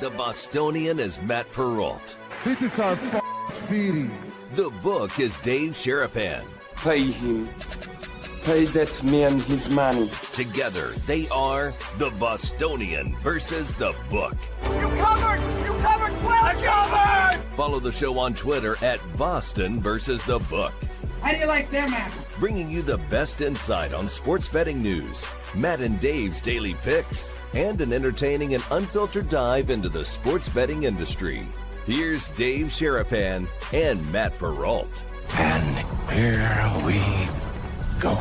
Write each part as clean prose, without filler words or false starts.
The Bostonian is Matt Perrault. This is our city. The book is Dave Sharapan. Pay him. Pay that man his money. Together, they are the Bostonian versus the book. You covered! You covered 12! I covered! Follow the show on Twitter at Boston versus the book. How do you like them apples? Bringing you the best insight on sports betting news, Matt and Dave's daily picks, and an entertaining and unfiltered dive into the sports betting industry. Here's Dave Sharapan and Matt Perrault. And here we go.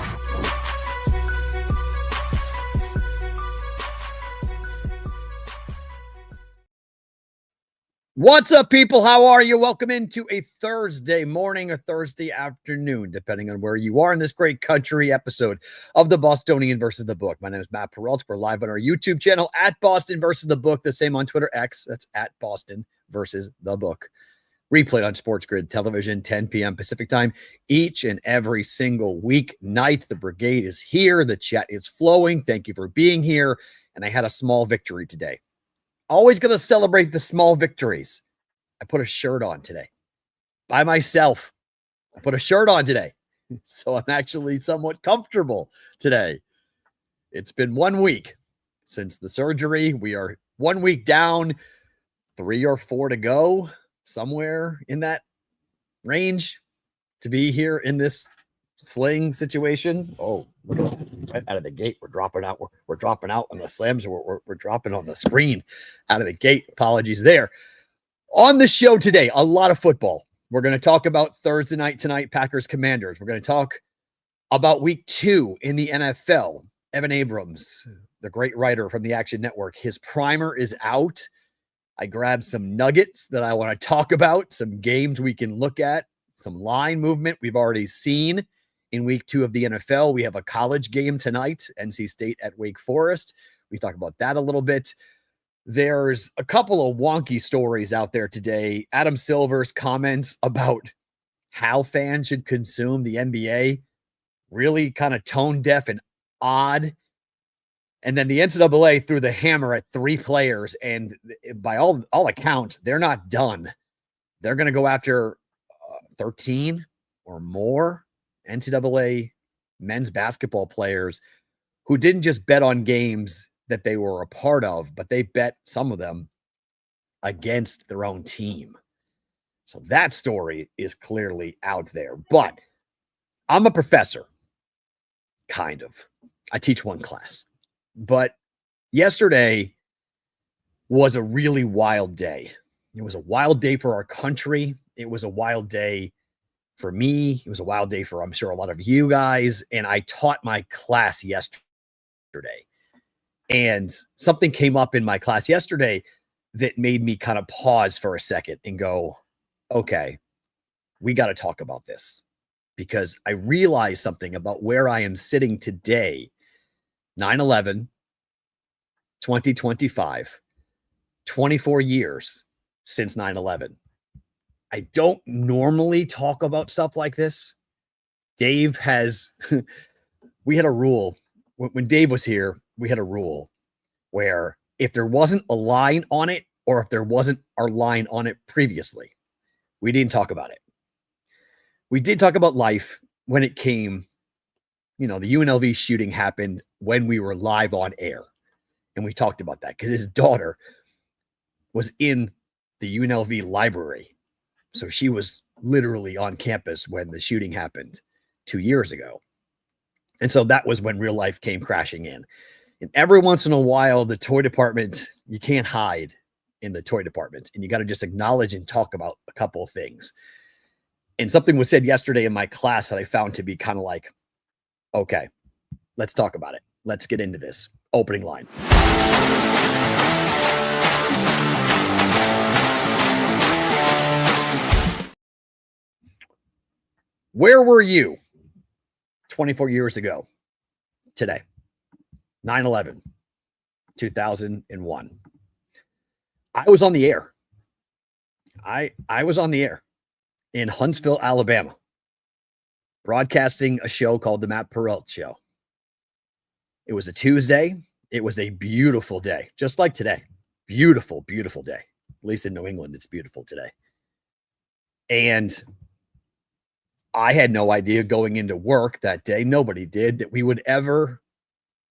What's up, people? How are you? Welcome into a Thursday morning or Thursday afternoon, depending on where you are in this great country, episode of the Bostonian versus the book. My name is Matt Perrault. We're live on our YouTube channel at Boston versus the book. The same on Twitter X. That's at Boston versus the book. Replayed on Sports Grid Television, 10 p.m. Pacific time, each and every single week night. The brigade is here. The chat is flowing. Thank you for being here. And I had a small victory today. Always going to celebrate the small victories. I put a shirt on today by myself. I put a shirt on today. So I'm actually somewhat comfortable today. It's been 1 week since the surgery. We are 1 week down, 3 or 4 to go, somewhere in that range to be here in this sling situation. Oh, look at that. Right out of the gate. We're dropping out. We're dropping out on the slams. We're dropping on the screen out of the gate. Apologies there. On the show today, a lot of football. We're going to talk about Thursday night tonight, Packers Commanders. We're going to talk about week 2 in the NFL. Evan Abrams, the great writer from the Action Network, his primer is out. I grabbed some nuggets that I want to talk about, some games we can look at, some line movement we've already seen in week 2 of the NFL. We have a college game tonight, NC State at Wake Forest. We talk about that a little bit. There's a couple of wonky stories out there today. Adam Silver's comments about how fans should consume the NBA, really kind of tone deaf and odd. And then the NCAA threw the hammer at 3 players, and by all accounts, they're not done. They're going to go after 13 or more NCAA men's basketball players who didn't just bet on games that they were a part of, but they bet, some of them, against their own team. So that story is clearly out there. But I'm a professor, kind of. I teach one class. But yesterday was a really wild day. It was a wild day for our country. It was a wild day for me. It was a wild day for, I'm sure, a lot of you guys. And I taught my class yesterday. And something came up in my class yesterday that made me kind of pause for a second and go, okay, we got to talk about this. Because I realized something about where I am sitting today, 9/11, 2025, 24 years since 9/11. I don't normally talk about stuff like this. Dave has, we had a rule. When Dave was here, we had a rule where if there wasn't a line on it, or if there wasn't our line on it previously, we didn't talk about it. We did talk about life when it came, the UNLV shooting happened when we were live on air. And we talked about that because his daughter was in the UNLV library. So she was literally on campus when the shooting happened 2 years ago. And so that was when real life came crashing in. And every once in a while, the toy department, you can't hide in the toy department. And you got to just acknowledge and talk about a couple of things. And something was said yesterday in my class that I found to be kind of like, okay, let's talk about it. Let's get into this. Opening line. Where were you 24 years ago today? 9/11, 2001. I was on the air. I was on the air in Huntsville, Alabama, broadcasting a show called The Matt Perrault Show. It was a Tuesday. It was a beautiful day, just like today. Beautiful, beautiful day. At least in New England, it's beautiful today. And I had no idea going into work that day, nobody did, that we would ever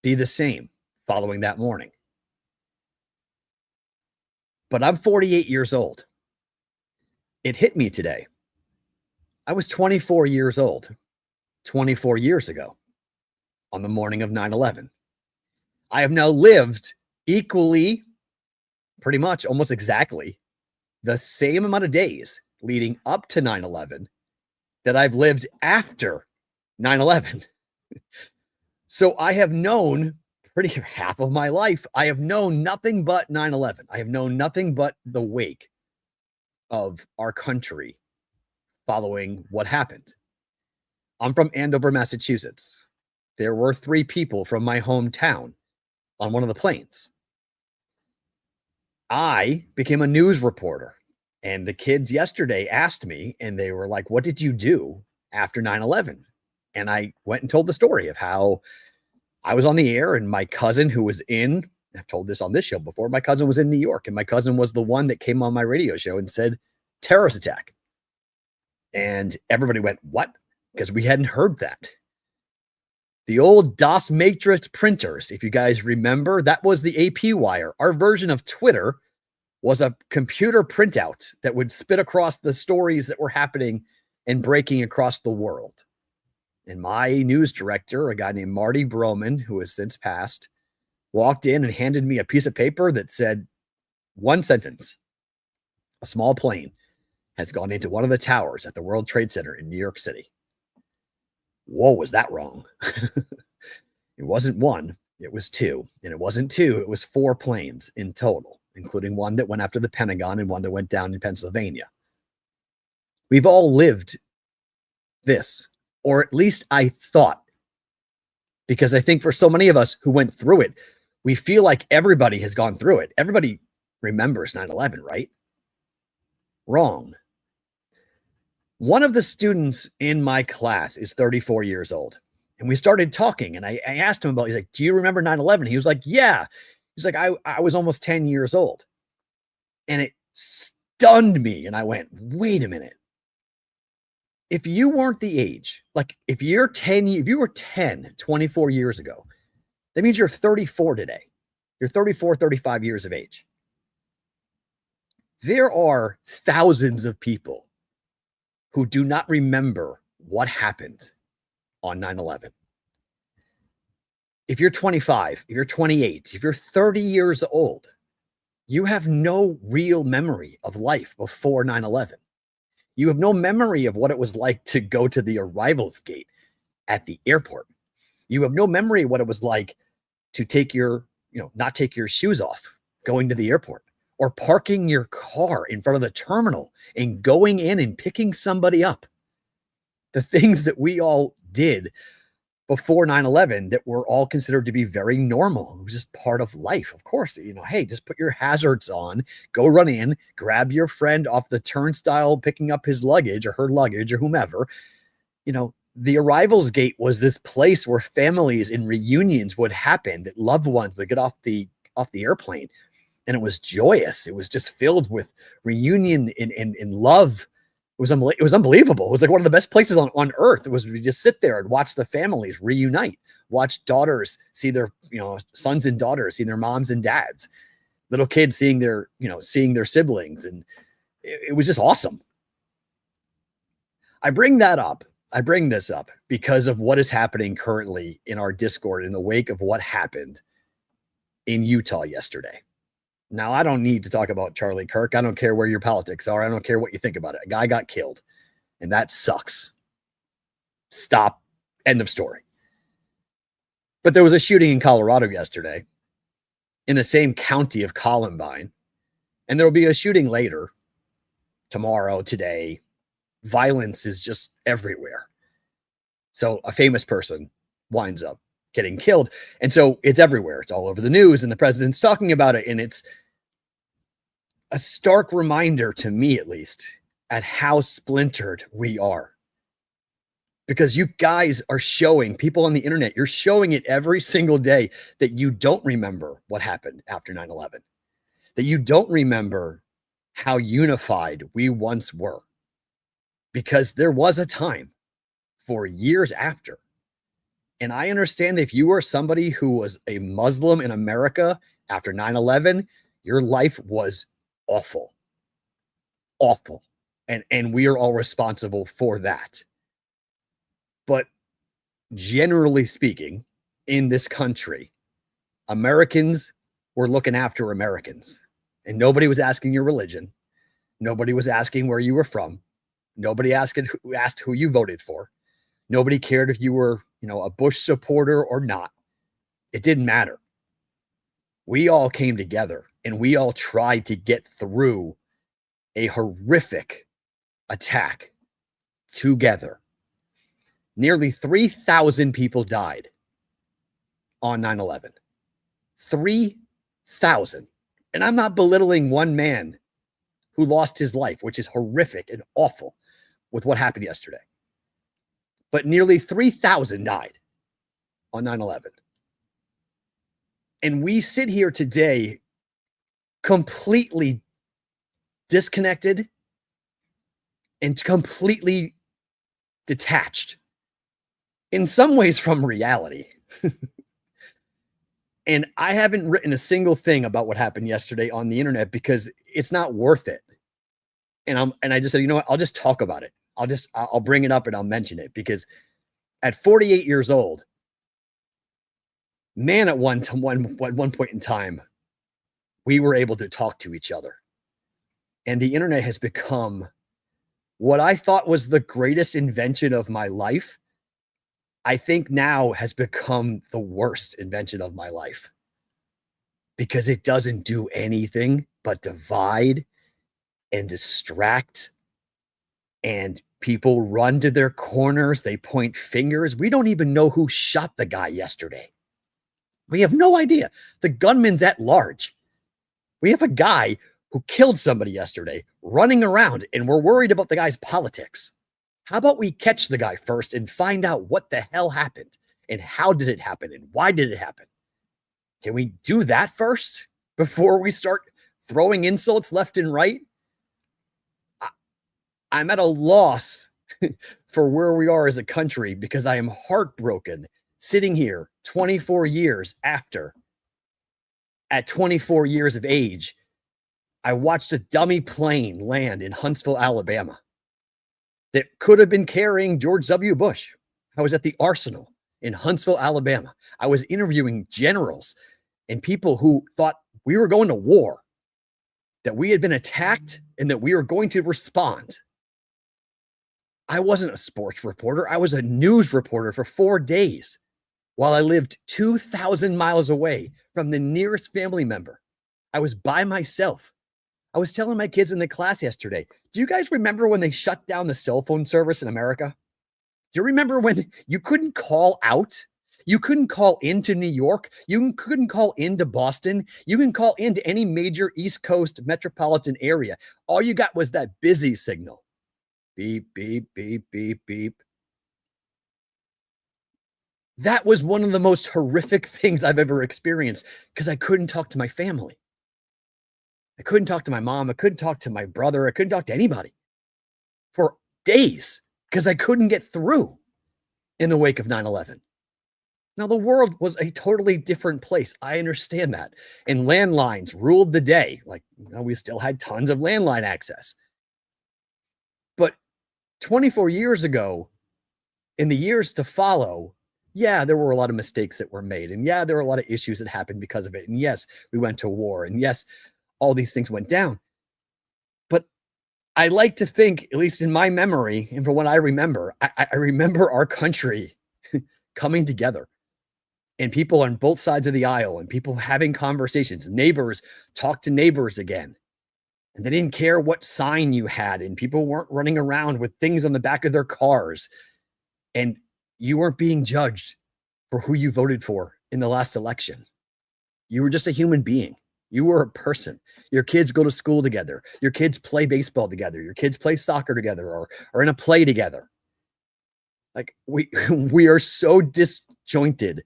be the same following that morning. But I'm 48 years old. It hit me today. I was 24 years old 24 years ago on the morning of 9/11. I have now lived equally, pretty much almost exactly the same amount of days leading up to 9/11 that I've lived after 9/11. So I have known pretty half of my life. I have known nothing but 9/11. I have known nothing but the wake of our country following what happened. I'm from Andover, Massachusetts. There were 3 people from my hometown on one of the planes. I became a news reporter, and the kids yesterday asked me, and they were like, what did you do after 9/11? And I went and told the story of how I was on the air, and my cousin who was in, I've told this on this show before, my cousin was in New York, and my cousin was the one that came on my radio show and said, terrorist attack. And everybody went, what? Because we hadn't heard that. The old DOS matrix printers, if you guys remember, that was the AP wire. Our version of Twitter was a computer printout that would spit across the stories that were happening and breaking across the world. And my news director, a guy named Marty Broman, who has since passed, walked in and handed me a piece of paper that said one sentence: a small plane has gone into one of the towers at the World Trade Center in New York City. Whoa, was that wrong? It wasn't 1, it was 2. And it wasn't 2, it was 4 planes in total, including one that went after the Pentagon and one that went down in Pennsylvania. We've all lived this, or at least I thought, because I think for so many of us who went through it, we feel like everybody has gone through it. Everybody remembers 9/11, right? Wrong. One of the students in my class is 34 years old. And we started talking, and I asked him about, he's like, do you remember 9/11? He was like, yeah. He's like, I was almost 10 years old. And it stunned me. And I went, wait a minute. If you weren't the age, like if you were 10, 24 years ago, that means you're 34 today. You're 34, 35 years of age. There are thousands of people who do not remember what happened on 9/11. If you're 25, if you're 28, if you're 30 years old, you have no real memory of life before 9/11. You have no memory of what it was like to go to the arrivals gate at the airport. You have no memory of what it was like to take your, not take your shoes off going to the airport, or parking your car in front of the terminal and going in and picking somebody up. The things that we all did before 9/11 that were all considered to be very normal. It was just part of life. Of course, hey, just put your hazards on, go run in, grab your friend off the turnstile, picking up his luggage or her luggage or whomever. The arrivals gate was this place where families and reunions would happen, that loved ones would get off the airplane. And it was joyous. It was just filled with reunion and love. It was unbelievable. It was like one of the best places on earth. It was, we just sit there and watch the families reunite, watch daughters see their, sons and daughters see their moms and dads, little kids seeing their siblings. And it was just awesome. I bring this up because of what is happening currently in our Discord in the wake of what happened in Utah yesterday. Now, I don't need to talk about Charlie Kirk. I don't care where your politics are. I don't care what you think about it. A guy got killed, and that sucks. Stop. End of story. But there was a shooting in Colorado yesterday in the same county of Columbine, and there will be a shooting later, tomorrow, today. Violence is just everywhere. So a famous person winds up getting killed. And so it's everywhere. It's all over the news, and the president's talking about it. And it's a stark reminder, to me at least, at how splintered we are. Because you guys are showing, people on the internet, you're showing it every single day that you don't remember what happened after 9/11. that you don't remember how unified we once were. Because there was a time for years after. And I understand if you were somebody who was a Muslim in America after 9/11, your life was awful. Awful. And we are all responsible for that. But generally speaking, in this country, Americans were looking after Americans. And nobody was asking your religion. Nobody was asking where you were from. Nobody asked who you voted for. Nobody cared if you were, a Bush supporter or not. It didn't matter. We all came together and we all tried to get through a horrific attack together. Nearly 3,000 people died on 9/11. 3,000. And I'm not belittling one man who lost his life, which is horrific and awful with what happened yesterday. But nearly 3,000 died on 9/11. And we sit here today completely disconnected and completely detached in some ways from reality. And I haven't written a single thing about what happened yesterday on the internet because it's not worth it. And I just said, you know what? I'll just talk about it. I'll bring it up and I'll mention it because at 48 years old, man, at one point in time, we were able to talk to each other. And the internet has become what I thought was the greatest invention of my life. I think now has become the worst invention of my life because it doesn't do anything but divide and distract, and people run to their corners. They point fingers. We don't even know who shot the guy yesterday. We have no idea. The gunman's at large. We have a guy who killed somebody yesterday running around, and we're worried about the guy's politics. How about we catch the guy first and find out what the hell happened and how did it happen and why did it happen? Can we do that first before we start throwing insults left and right? I'm at a loss for where we are as a country because I am heartbroken sitting here 24 years after. At 24 years of age, I watched a dummy plane land in Huntsville, Alabama that could have been carrying George W. Bush. I was at the Arsenal in Huntsville, Alabama. I was interviewing generals and people who thought we were going to war, that we had been attacked and that we were going to respond. I wasn't a sports reporter. I was a news reporter for 4 days while I lived 2,000 miles away from the nearest family member. I was by myself. I was telling my kids in the class yesterday, do you guys remember when they shut down the cell phone service in America? Do you remember when you couldn't call out? You couldn't call into New York. You couldn't call into Boston. You can call into any major East Coast metropolitan area. All you got was that busy signal. Beep, beep, beep, beep, beep. That was one of the most horrific things I've ever experienced because I couldn't talk to my family. I couldn't talk to my mom. I couldn't talk to my brother. I couldn't talk to anybody for days because I couldn't get through in the wake of 9/11. Now, the world was a totally different place. I understand that. And landlines ruled the day. We still had tons of landline access. But 24 years ago, in the years to follow, yeah, there were a lot of mistakes that were made. And yeah, there were a lot of issues that happened because of it. And yes, we went to war. And yes, all these things went down. But I like to think, at least in my memory, and from what I remember, I remember our country coming together and people on both sides of the aisle and people having conversations. Neighbors talk to neighbors again. And they didn't care what sign you had, and people weren't running around with things on the back of their cars. And you weren't being judged for who you voted for in the last election. You were just a human being. You were a person. Your kids go to school together. Your kids play baseball together. Your kids play soccer together or in a play together. We are so disjointed,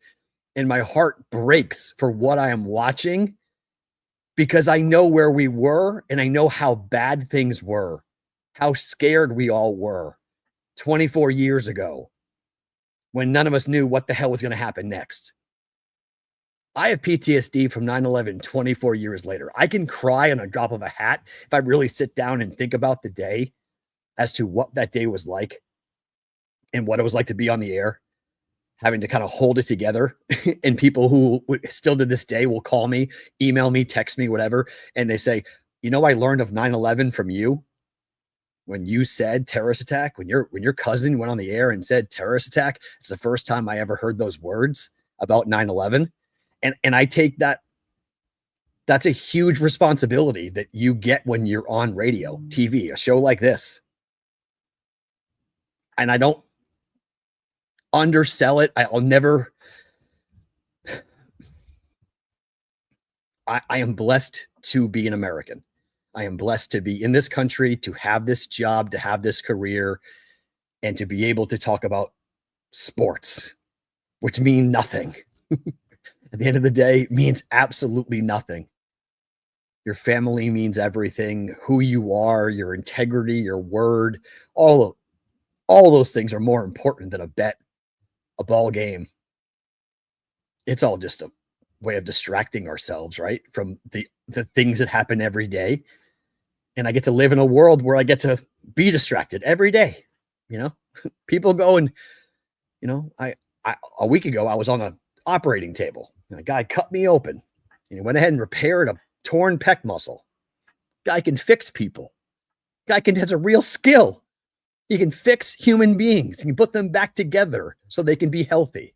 and my heart breaks for what I am watching. because I know where we were and I know how bad things were, how scared we all were 24 years ago when none of us knew what the hell was going to happen next. I have PTSD from 9/11 24 years later. I can cry on a drop of a hat if I really sit down and think about the day as to what that day was like and what it was like to be on the air, having to kind of hold it together. And people who still to this day will call me, email me, text me, whatever. And they say, I learned of 9/11 from you when you said terrorist attack, when your cousin went on the air and said terrorist attack. It's the first time I ever heard those words about 9/11. And I take that's a huge responsibility that you get when you're on radio, TV, a show like this. And I don't undersell it. I'll never. I am blessed to be an American. I am blessed to be in this country, to have this job, to have this career, and to be able to talk about sports, which mean nothing. At the end of the day, it means absolutely nothing. Your family means everything. Who you are, your integrity, your word, all those things are more important than a bet, a ball game. It's all just a way of distracting ourselves, right? From the things that happen every day. And I get to live in a world where I get to be distracted every day. People go and, I a week ago, I was on an operating table and a guy cut me open and he went ahead and repaired a torn pec muscle. Guy can fix people. Guy has a real skill. He can fix human beings. He can put them back together so they can be healthy.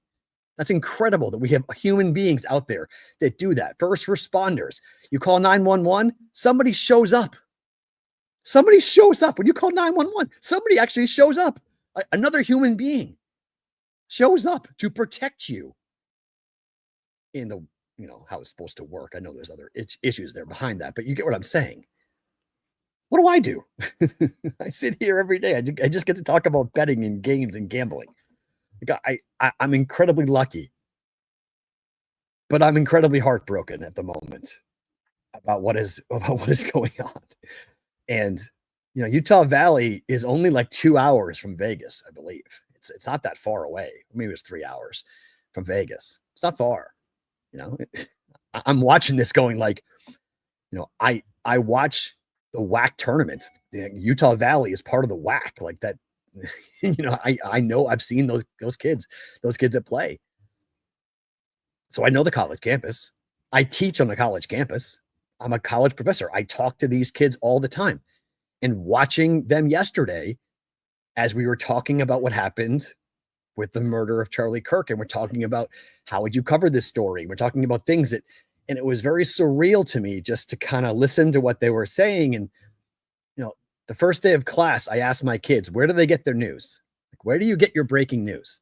That's incredible that we have human beings out there that do that. First responders. You call 911, somebody shows up. Somebody shows up. When you call 911, somebody actually shows up. Another human being shows up to protect you in the, how it's supposed to work. I know there's other issues there behind that, but you get what I'm saying. What do I do? I sit here every day. I just get to talk about betting and games and gambling. I'm incredibly lucky, but I'm incredibly heartbroken at the moment about what is going on. And Utah Valley is only like 2 hours from Vegas, I believe. It's not that far away. Maybe it's 3 hours from Vegas. It's not far. I'm watching this going like, I watch the WAC tournaments. Utah Valley is part of the WAC, like that. I know I've seen those kids that play. So I know the college campus. I teach on the college campus. I'm a college professor. I talk to these kids all the time. And watching them yesterday, as we were talking about what happened with the murder of Charlie Kirk, and we're talking about how would you cover this story? We're talking about things and it was very surreal to me just to kind of listen to what they were saying. And, the first day of class, I asked my kids, where do they get their news? Like, where do you get your breaking news?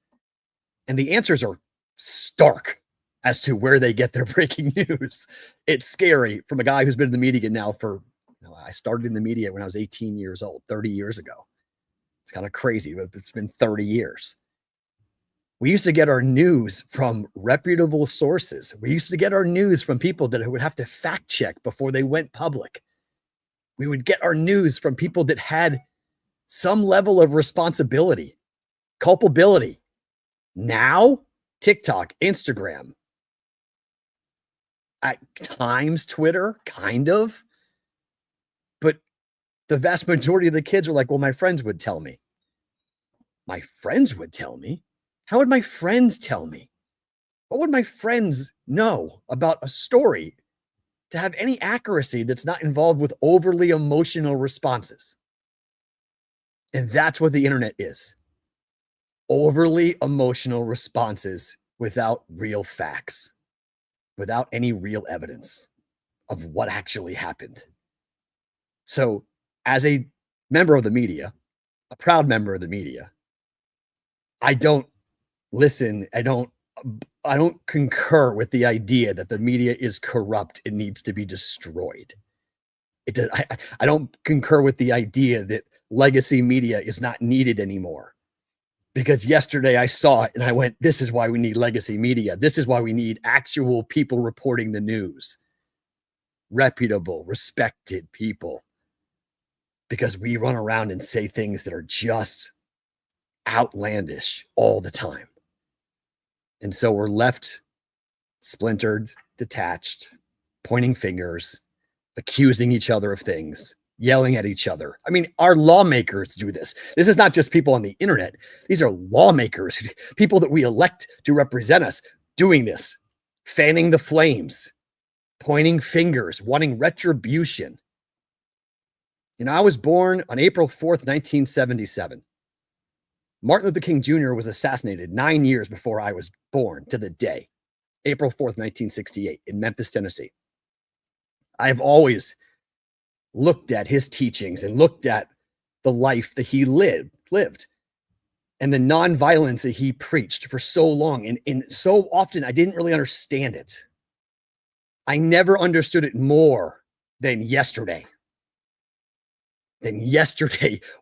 And the answers are stark as to where they get their breaking news. It's scary from a guy who's been in the media now for, I started in the media when I was 18 years old, 30 years ago. It's kind of crazy, but it's been 30 years. We used to get our news from reputable sources. We used to get our news from people that would have to fact check before they went public. We would get our news from people that had some level of responsibility, culpability. Now, TikTok, Instagram, at times Twitter, kind of. But the vast majority of the kids are like, well, my friends would tell me. My friends would tell me? How would my friends tell me? What would my friends know about a story to have any accuracy that's not involved with overly emotional responses? And that's what the internet is. Overly emotional responses without real facts, without any real evidence of what actually happened. So as a member of the media, a proud member of the media, I don't listen. I don't concur with the idea that the media is corrupt. It needs to be destroyed. I don't concur with the idea that legacy media is not needed anymore. Because yesterday I saw it and I went, this is why we need legacy media. This is why we need actual people reporting the news. reputable, respected people, because we run around and say things that are just outlandish all the time. And so we're left splintered, detached, pointing fingers, accusing each other of things, yelling at each other. I mean, our lawmakers do this. This is not just people on the internet. These are lawmakers, people that we elect to represent us, doing this, fanning the flames, pointing fingers, wanting retribution. You know, I was born on April 4th, 1977. Martin Luther King Jr. was assassinated 9 years before I was born, to the day. April 4th, 1968, in Memphis, Tennessee. I've always looked at his teachings and looked at the life that he lived and the nonviolence that he preached for so long. And so often I didn't really understand it. I never understood it more than yesterday.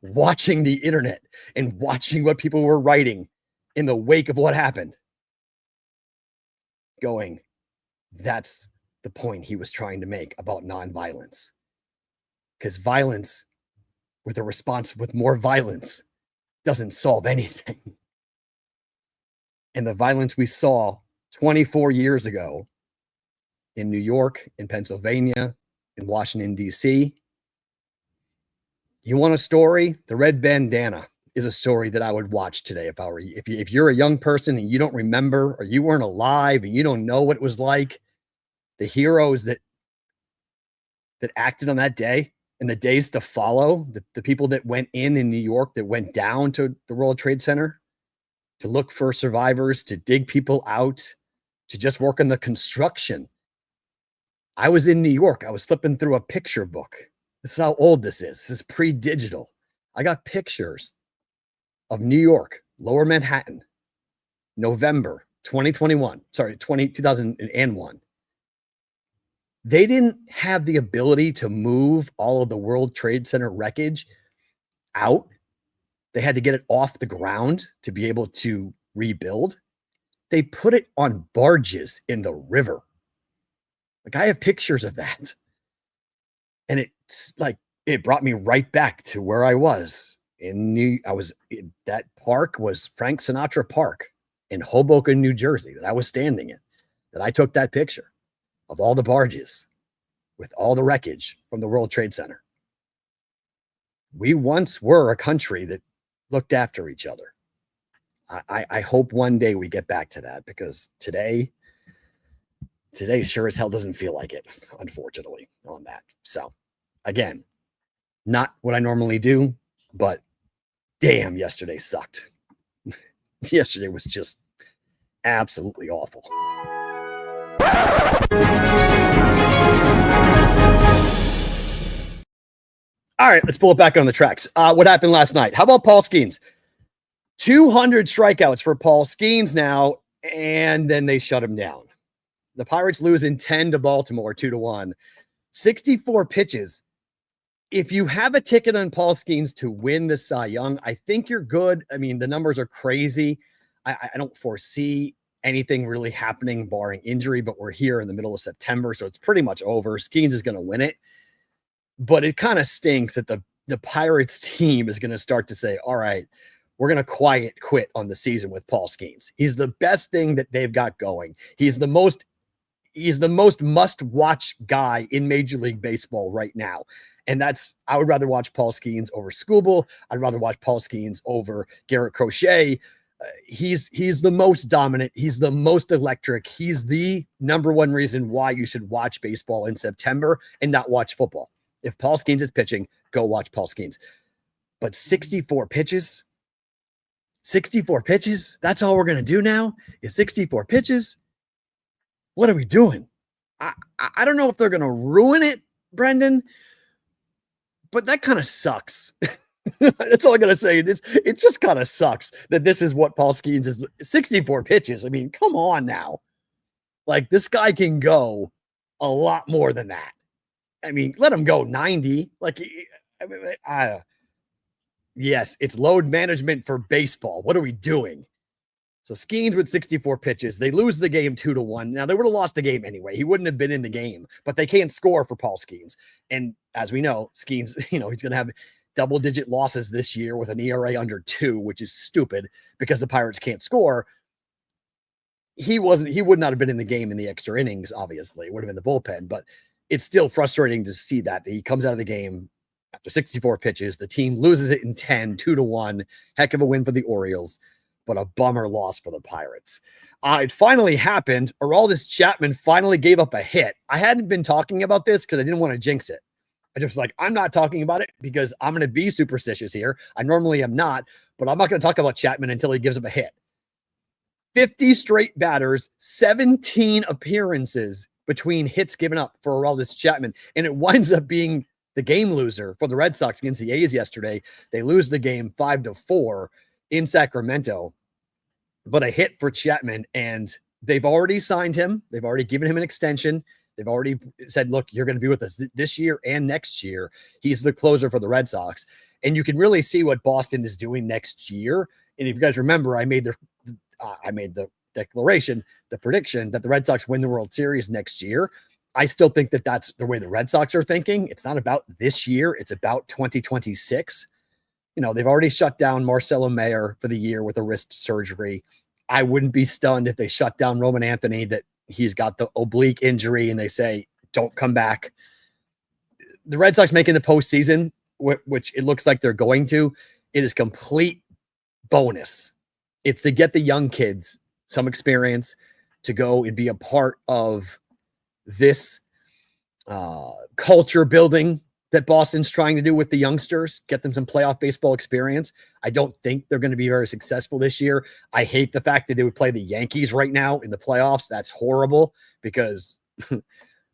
Watching the internet and watching what people were writing in the wake of what happened. Going, that's the point he was trying to make about nonviolence. Because violence with a response with more violence doesn't solve anything. And the violence we saw 24 years ago in New York, in Pennsylvania, in Washington, D.C. You want a story? The Red Bandana is a story that I would watch today if I were you. If you're a young person and you don't remember, or you weren't alive and you don't know what it was like, the heroes that acted on that day and the days to follow, the people that went in New York, that went down to the World Trade Center to look for survivors, to dig people out, to just work on the construction. I was in New York. I was flipping through a picture book. This is how old this is. This is pre-digital. I got pictures of New York, Lower Manhattan, November 2021. Sorry, 2001. They didn't have the ability to move all of the World Trade Center wreckage out. They had to get it off the ground to be able to rebuild. They put it on barges in the river. Like, I have pictures of that. And it's like, it brought me right back to where I was. That park was Frank Sinatra Park in Hoboken, New Jersey, that I was standing in, that I took that picture of all the barges with all the wreckage from the World Trade Center. We once were a country that looked after each other. I hope one day we get back to that, because today sure as hell doesn't feel like it, unfortunately, on that. So again, not what I normally do, but damn, yesterday sucked. Yesterday was just absolutely awful. All right, let's pull it back on the tracks. What happened last night? How about Paul Skeens? 200 strikeouts for Paul Skeens now, and then they shut him down. The Pirates lose in 10 to Baltimore, 2-1. 64 pitches. If you have a ticket on Paul Skeens to win the Cy Young, I think you're good. I mean, the numbers are crazy. I don't foresee anything really happening barring injury, but we're here in the middle of September, so it's pretty much over. Skeens is going to win it. But it kind of stinks that the Pirates team is going to start to say, all right, we're going to quit on the season with Paul Skeens. He's the best thing that they've got going. He's the most must-watch guy in Major League Baseball right now. And I would rather watch Paul Skeens over Skubal. I'd rather watch Paul Skeens over Garrett Crochet. He's the most dominant. He's the most electric. He's the number one reason why you should watch baseball in September and not watch football. If Paul Skeens is pitching, go watch Paul Skeens. But 64 pitches, that's all we're going to do now is 64 pitches. What are we doing? I don't know if they're going to ruin it, Brendan, but that kind of sucks. That's all I'm going to say. It just kind of sucks that this is what Paul Skeens is. 64 pitches. I mean, come on now. Like, this guy can go a lot more than that. I mean, let him go 90. Yes, it's load management for baseball. What are we doing? So Skeens with 64 pitches. They lose the game 2-1. Now they would have lost the game anyway. He wouldn't have been in the game, but they can't score for Paul Skeens. And as we know, Skeens, he's going to have double-digit losses this year with an ERA under 2, which is stupid because the Pirates can't score. He would not have been in the game in the extra innings, obviously. It would have been the bullpen, but it's still frustrating to see that he comes out of the game after 64 pitches. The team loses it in 10, 2-1. Heck of a win for the Orioles, but a bummer loss for the Pirates. It finally happened. Aroldis Chapman finally gave up a hit. I hadn't been talking about this because I didn't want to jinx it. I just was like, I'm not talking about it because I'm going to be superstitious here. I normally am not, but I'm not going to talk about Chapman until he gives up a hit. 50 straight batters, 17 appearances between hits given up for Aroldis Chapman, and it winds up being the game loser for the Red Sox against the A's yesterday. They lose the game 5-4 in Sacramento, but a hit for Chapman, and they've already signed him. They've already given him an extension. They've already said, look, you're going to be with us this year and next year. He's the closer for the Red Sox. And you can really see what Boston is doing next year. And if you guys remember, I made the declaration, the prediction that the Red Sox win the World Series next year. I still think that that's the way the Red Sox are thinking. It's not about this year. It's about 2026. They've already shut down Marcelo Mayer for the year with a wrist surgery. I wouldn't be stunned if they shut down Roman Anthony, that he's got the oblique injury and they say, don't come back. The Red Sox making the postseason, which it looks like they're going to, it is complete bonus. It's to get the young kids some experience to go and be a part of this culture building that Boston's trying to do with the youngsters, get them some playoff baseball experience. I don't think they're going to be very successful this year. I hate the fact that they would play the Yankees right now in the playoffs. That's horrible because,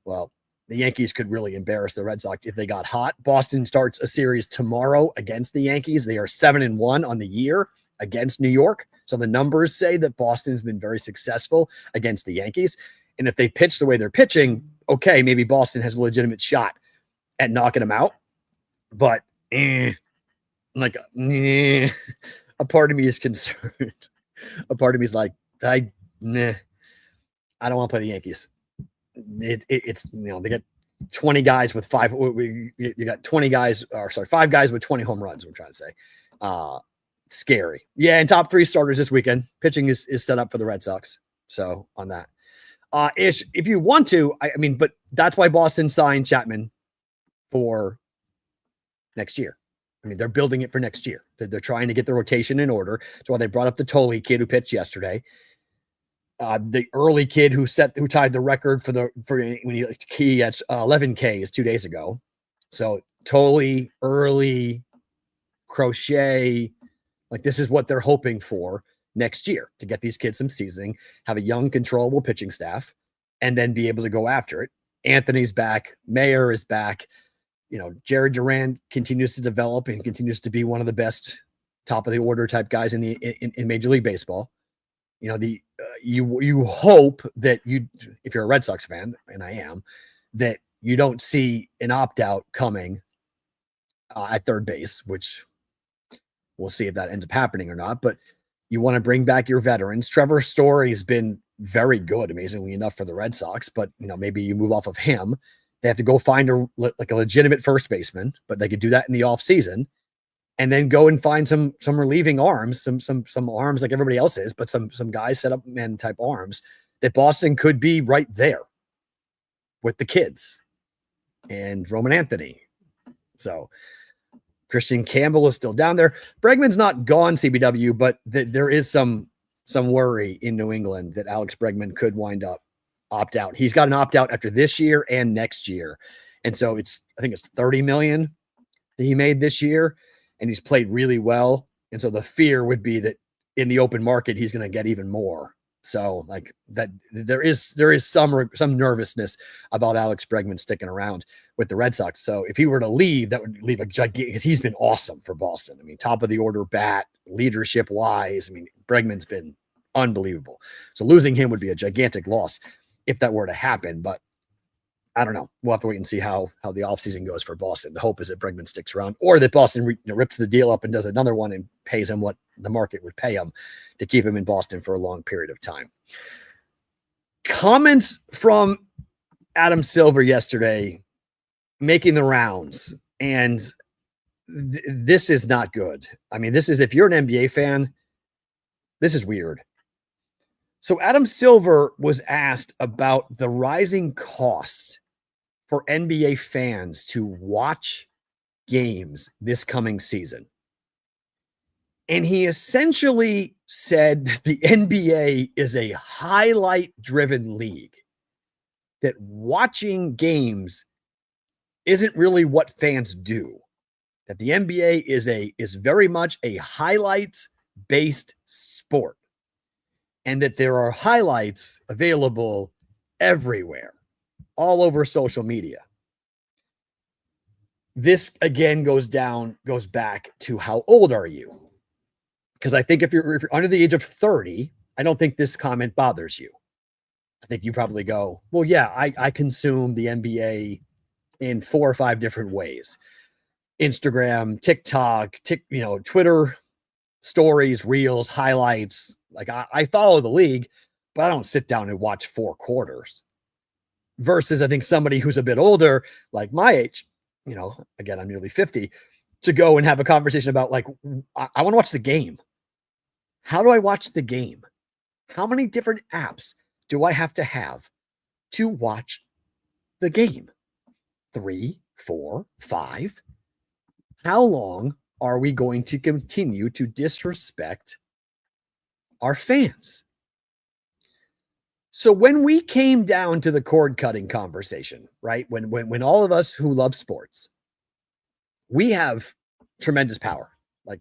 well, the Yankees could really embarrass the Red Sox if they got hot. Boston starts a series tomorrow against the Yankees. They are 7-1 on the year against New York. So the numbers say that Boston's been very successful against the Yankees. And if they pitch the way they're pitching, okay, maybe Boston has a legitimate shot at knocking them out. But a part of me is concerned. A part of me is like, I don't want to play the Yankees. It's they got 20 guys with 5. You got 20 guys, 5 guys with 20 home runs. I'm trying to say, scary. Yeah, and top 3 starters this weekend. Pitching is set up for the Red Sox. So on that, Ish, if you want to, but that's why Boston signed Chapman for next year. They're building it for next year. They're trying to get the rotation in order. That's why they brought up the Tolley kid who pitched yesterday. The early kid who tied the record for when he had 11 Ks 2 days ago. So Tolley, early, Crochet, this is what they're hoping for next year, to get these kids some seasoning, have a young, controllable pitching staff, and then be able to go after it. Anthony's back. Mayer is back. Jared Duran continues to develop and continues to be one of the best top of the order type guys in Major League Baseball. You hope that if you're a Red Sox fan, and I am, that you don't see an opt-out coming at third base, which we'll see if that ends up happening or not. But you want to bring back your veterans. Trevor Story's been very good, amazingly enough, for the Red Sox, but maybe you move off of him. They have to go find a legitimate first baseman, but they could do that in the off season, and then go and find some relieving arms, some arms like everybody else is, but some guys set up man type arms that Boston could be right there with the kids and Roman Anthony. So Christian Campbell is still down there. Bregman's not gone, CBW, but there is some worry in New England that Alex Bregman could wind up opt out. He's got an opt out after this year and next year. And so I think it's $30 million that he made this year, and he's played really well. And so the fear would be that in the open market, he's going to get even more. So that there is some nervousness about Alex Bregman sticking around with the Red Sox. So if he were to leave, that would leave a gigantic, because he's been awesome for Boston. Top of the order bat, leadership wise. Bregman's been unbelievable. So losing him would be a gigantic loss if that were to happen. But I don't know. We'll have to wait and see how the offseason goes for Boston. The hope is that Bregman sticks around, or that Boston rips the deal up and does another one and pays him what the market would pay him to keep him in Boston for a long period of time. Comments from Adam Silver yesterday making the rounds, and this is not good. I mean, this is, if you're an NBA fan, this is weird. So Adam Silver was asked about the rising cost for NBA fans to watch games this coming season. And he essentially said that the NBA is a highlight-driven league, that watching games isn't really what fans do, that the NBA is very much a highlights-based sport, and that there are highlights available everywhere, all over social media. This again goes back to how old are you? Because I think if you're under the age of 30, I don't think this comment bothers you. I think you probably go, well, yeah, I consume the NBA in 4 or 5 different ways. Instagram, TikTok, Twitter, stories, reels, highlights. Like I follow the league, but I don't sit down and watch 4 quarters. Versus I think somebody who's a bit older, like my age, again, I'm nearly 50, to go and have a conversation about, like, I want to watch the game. How do I watch the game? How many different apps do I have to watch the game? 3, 4, 5? How long are we going to continue to disrespect our fans? So when we came down to the cord cutting conversation, right? When all of us who love sports, we have tremendous power, like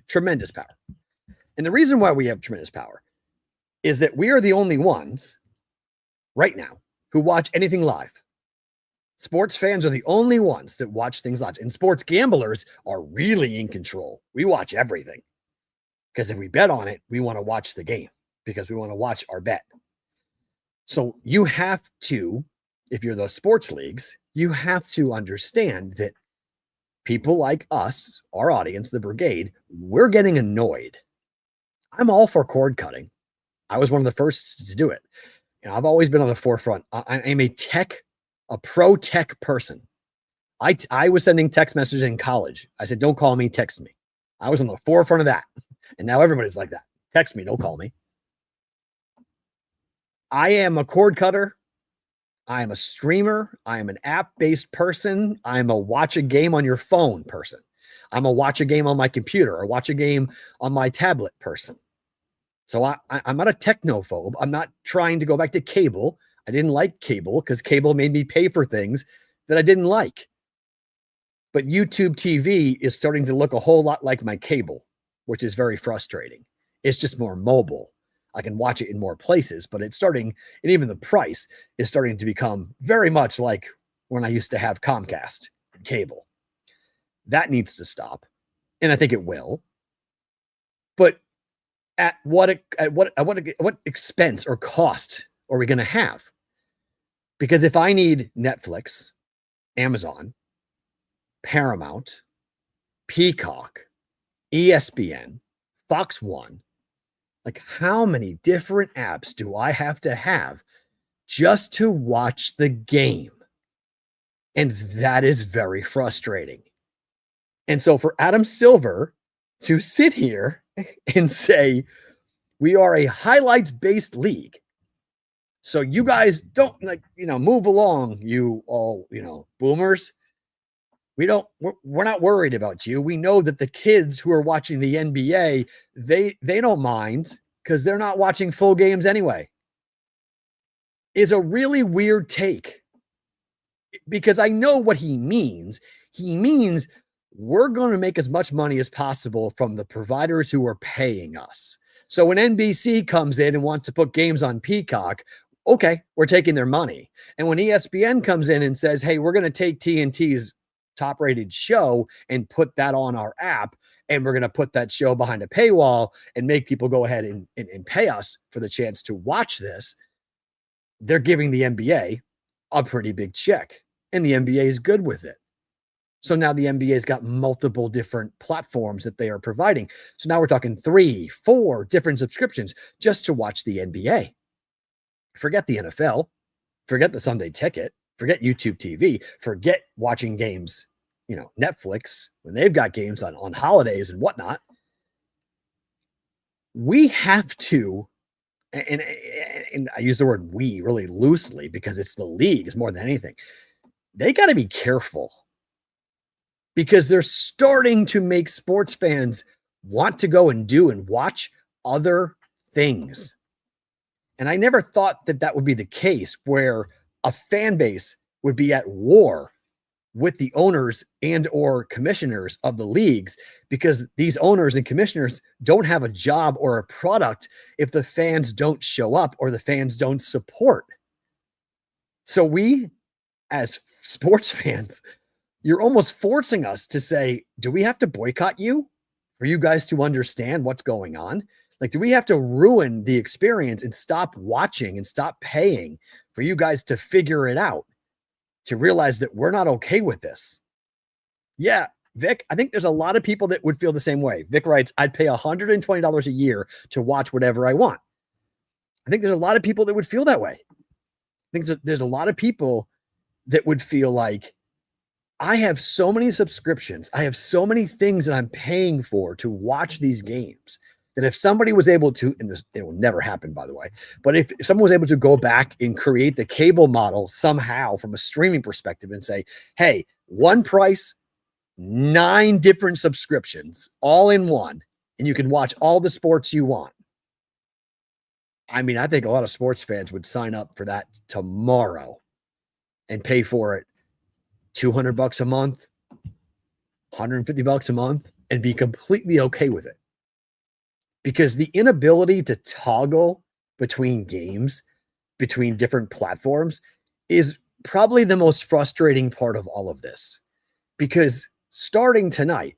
tremendous power. And the reason why we have tremendous power is that we are the only ones right now who watch anything live. Sports fans are the only ones that watch things live. And sports gamblers are really in control. We watch everything. Because if we bet on it, we want to watch the game because we want to watch our bet. So you have to, if you're those sports leagues, you have to understand that people like us, our audience, the brigade, we're getting annoyed. I'm all for cord cutting. I was one of the first to do it. I've always been on the forefront. I am a pro tech person. I was sending text messages in college. I said, don't call me, text me. I was on the forefront of that. And now everybody's like that. Text me, don't call me. I am a cord cutter. I am a streamer. I am an app-based person. I'm a watch a game on your phone person. I'm a watch a game on my computer or watch a game on my tablet person. So I'm not a technophobe. I'm not trying to go back to cable. I didn't like cable because cable made me pay for things that I didn't like. But YouTube TV is starting to look a whole lot like my cable, which is very frustrating. It's just more mobile. I can watch it in more places, but it's starting, and even the price is starting to become very much like when I used to have Comcast cable. That needs to stop. And I think it will. But at what expense or cost are we going to have? Because if I need Netflix, Amazon, Paramount, Peacock, ESPN, Fox One, like how many different apps do I have just to watch the game? And that is very frustrating. And so for Adam Silver to sit here and say, we are a highlights-based league. So you guys don't move along, you all, boomers. We're not worried about you. We know that the kids who are watching the NBA, they don't mind because they're not watching full games anyway. Is a really weird take because I know what he means. He means we're going to make as much money as possible from the providers who are paying us. So when NBC comes in and wants to put games on Peacock, okay, we're taking their money. And when ESPN comes in and says, hey, we're going to take TNT's top-rated show and put that on our app, and we're going to put that show behind a paywall and make people go ahead and pay us for the chance to watch this, they're giving the NBA a pretty big check, and the NBA is good with it. So now the NBA's got multiple different platforms that they are providing. So now we're talking 3, 4 different subscriptions just to watch the NBA. Forget the NFL, forget the Sunday ticket, forget YouTube TV, forget watching games, Netflix, when they've got games on holidays and whatnot. We have to, and I use the word we really loosely because it's the league is more than anything. They got to be careful because they're starting to make sports fans want to go and do and watch other things. And I never thought that would be the case where a fan base would be at war with the owners and or commissioners of the leagues, because these owners and commissioners don't have a job or a product if the fans don't show up or the fans don't support. So we, as sports fans, you're almost forcing us to say, do we have to boycott you for you guys to understand what's going on? Like, do we have to ruin the experience and stop watching and stop paying for you guys to figure it out, to realize that we're not okay with this? Yeah, Vic, I think there's a lot of people that would feel the same way. Vic writes, I'd pay $120 a year to watch whatever I want. I think there's a lot of people that would feel that way. I think there's a lot of people that would feel like, I have so many subscriptions, I have so many things that I'm paying for to watch these games, that if somebody was able to, and this, it will never happen, by the way, but if someone was able to go back and create the cable model somehow from a streaming perspective and say, hey, one price, 9 different subscriptions, all in one, and you can watch all the sports you want. I mean, I think a lot of sports fans would sign up for that tomorrow and pay for it $200 a month, $150 a month, and be completely okay with it. Because the inability to toggle between games, between different platforms, is probably the most frustrating part of all of this. Because starting tonight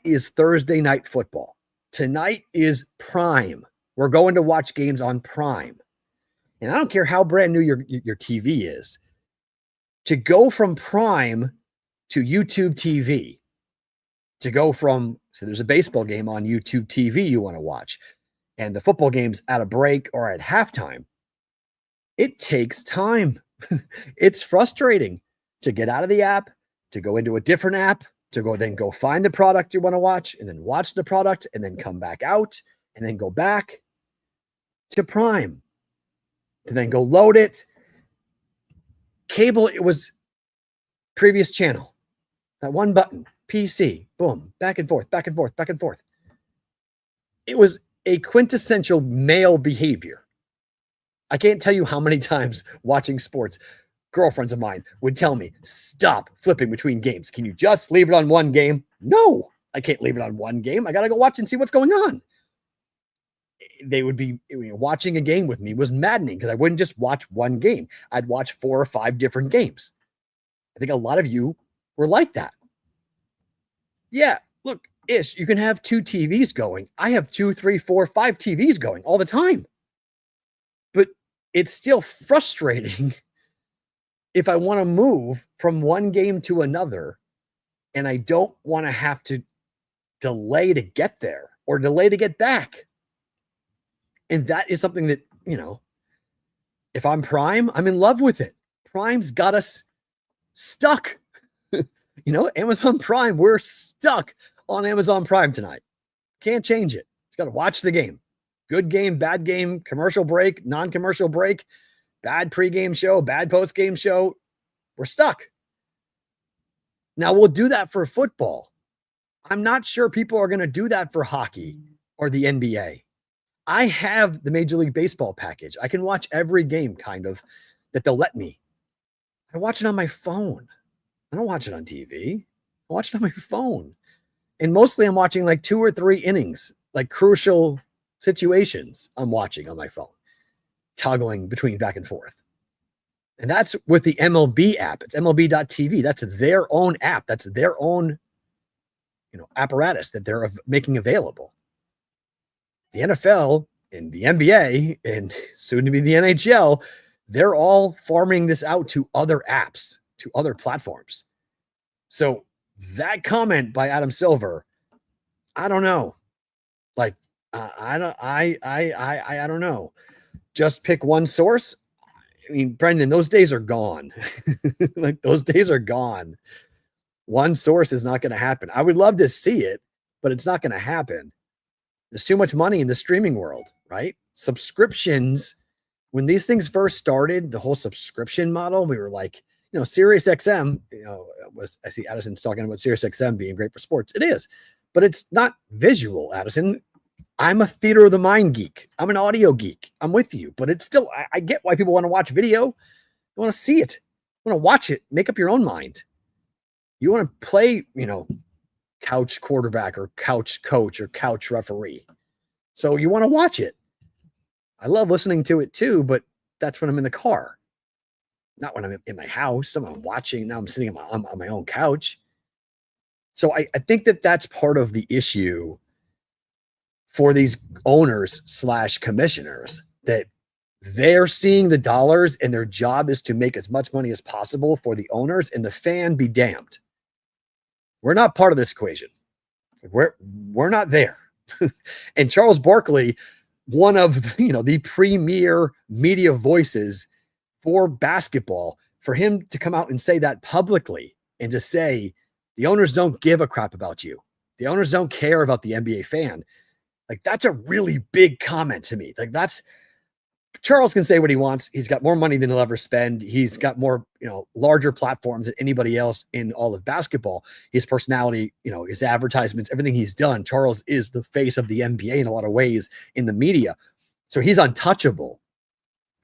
is Thursday night football. Tonight is Prime. We're going to watch games on Prime. And I don't care how brand new your TV is. To go from Prime to YouTube TV, to go from, so there's a baseball game on YouTube TV you want to watch, and the football game's at a break or at halftime, it takes time. It's frustrating to get out of the app, to go into a different app, to go find the product you want to watch, and then watch the product, and then come back out, and then go back to Prime, to then go load it. Cable, it was previous channel, that one button, PC, boom, back and forth, back and forth, back and forth. It was a quintessential male behavior. I can't tell you how many times watching sports, girlfriends of mine would tell me, stop flipping between games. Can you just leave it on one game? No, I can't leave it on one game. I got to go watch and see what's going on. They would be watching a game with me was maddening because I wouldn't just watch one game. I'd watch 4 or 5 different games. I think a lot of you were like that. Yeah, look, Ish, you can have 2 TVs going. I have 2, 3, 4, 5 TVs going all the time. But it's still frustrating if I want to move from one game to another and I don't want to have to delay to get there or delay to get back. And that is something that, if I'm Prime, I'm in love with it. Prime's got us stuck. Amazon Prime, we're stuck on Amazon Prime tonight. Can't change it. It's got to watch the game. Good game, bad game, commercial break, non-commercial break, bad pregame show, bad postgame show. We're stuck. Now, we'll do that for football. I'm not sure people are going to do that for hockey or the NBA. I have the Major League Baseball package. I can watch every game kind of that they'll let me. I watch it on my phone. I don't watch it on TV. I watch it on my phone. And mostly I'm watching like 2 or 3 innings, like crucial situations I'm watching on my phone, toggling between back and forth. And that's with the MLB app. It's MLB.tv. That's their own app. That's their own, apparatus that they're making available. The NFL and the NBA and soon to be the NHL, they're all farming this out to other apps, to other platforms. So that comment by Adam Silver, I don't know. Like, I don't know. Just pick one source. I mean, Brendan, those days are gone. Like, those days are gone. One source is not going to happen. I would love to see it, but it's not going to happen. There's too much money in the streaming world, right? Subscriptions, when these things first started, the whole subscription model, we were like, Sirius XM, I see Addison's talking about Sirius XM being great for sports. It is, but it's not visual, Addison. I'm a theater of the mind geek. I'm an audio geek. I'm with you, but it's still, I get why people want to watch video. You want to see it. You want to watch it. Make up your own mind. You want to play, couch quarterback or couch coach or couch referee. So you want to watch it. I love listening to it too, but that's when I'm in the car. Not when I'm in my house. I'm watching. Now I'm sitting on my own couch. So I think that's part of the issue for these owners / commissioners, that they're seeing the dollars and their job is to make as much money as possible for the owners, and the fan be damned. We're not part of this equation. We're not there. And Charles Barkley, one of the premier media voices for basketball, for him to come out and say that publicly and to say the owners don't give a crap about you, the owners don't care about the NBA fan, like, that's a really big comment to me. Like, that's, Charles can say what he wants. He's got more money than he'll ever spend. He's got more, larger platforms than anybody else in all of basketball. His personality, his advertisements, everything he's done. Charles is the face of the NBA in a lot of ways in the media. So he's untouchable.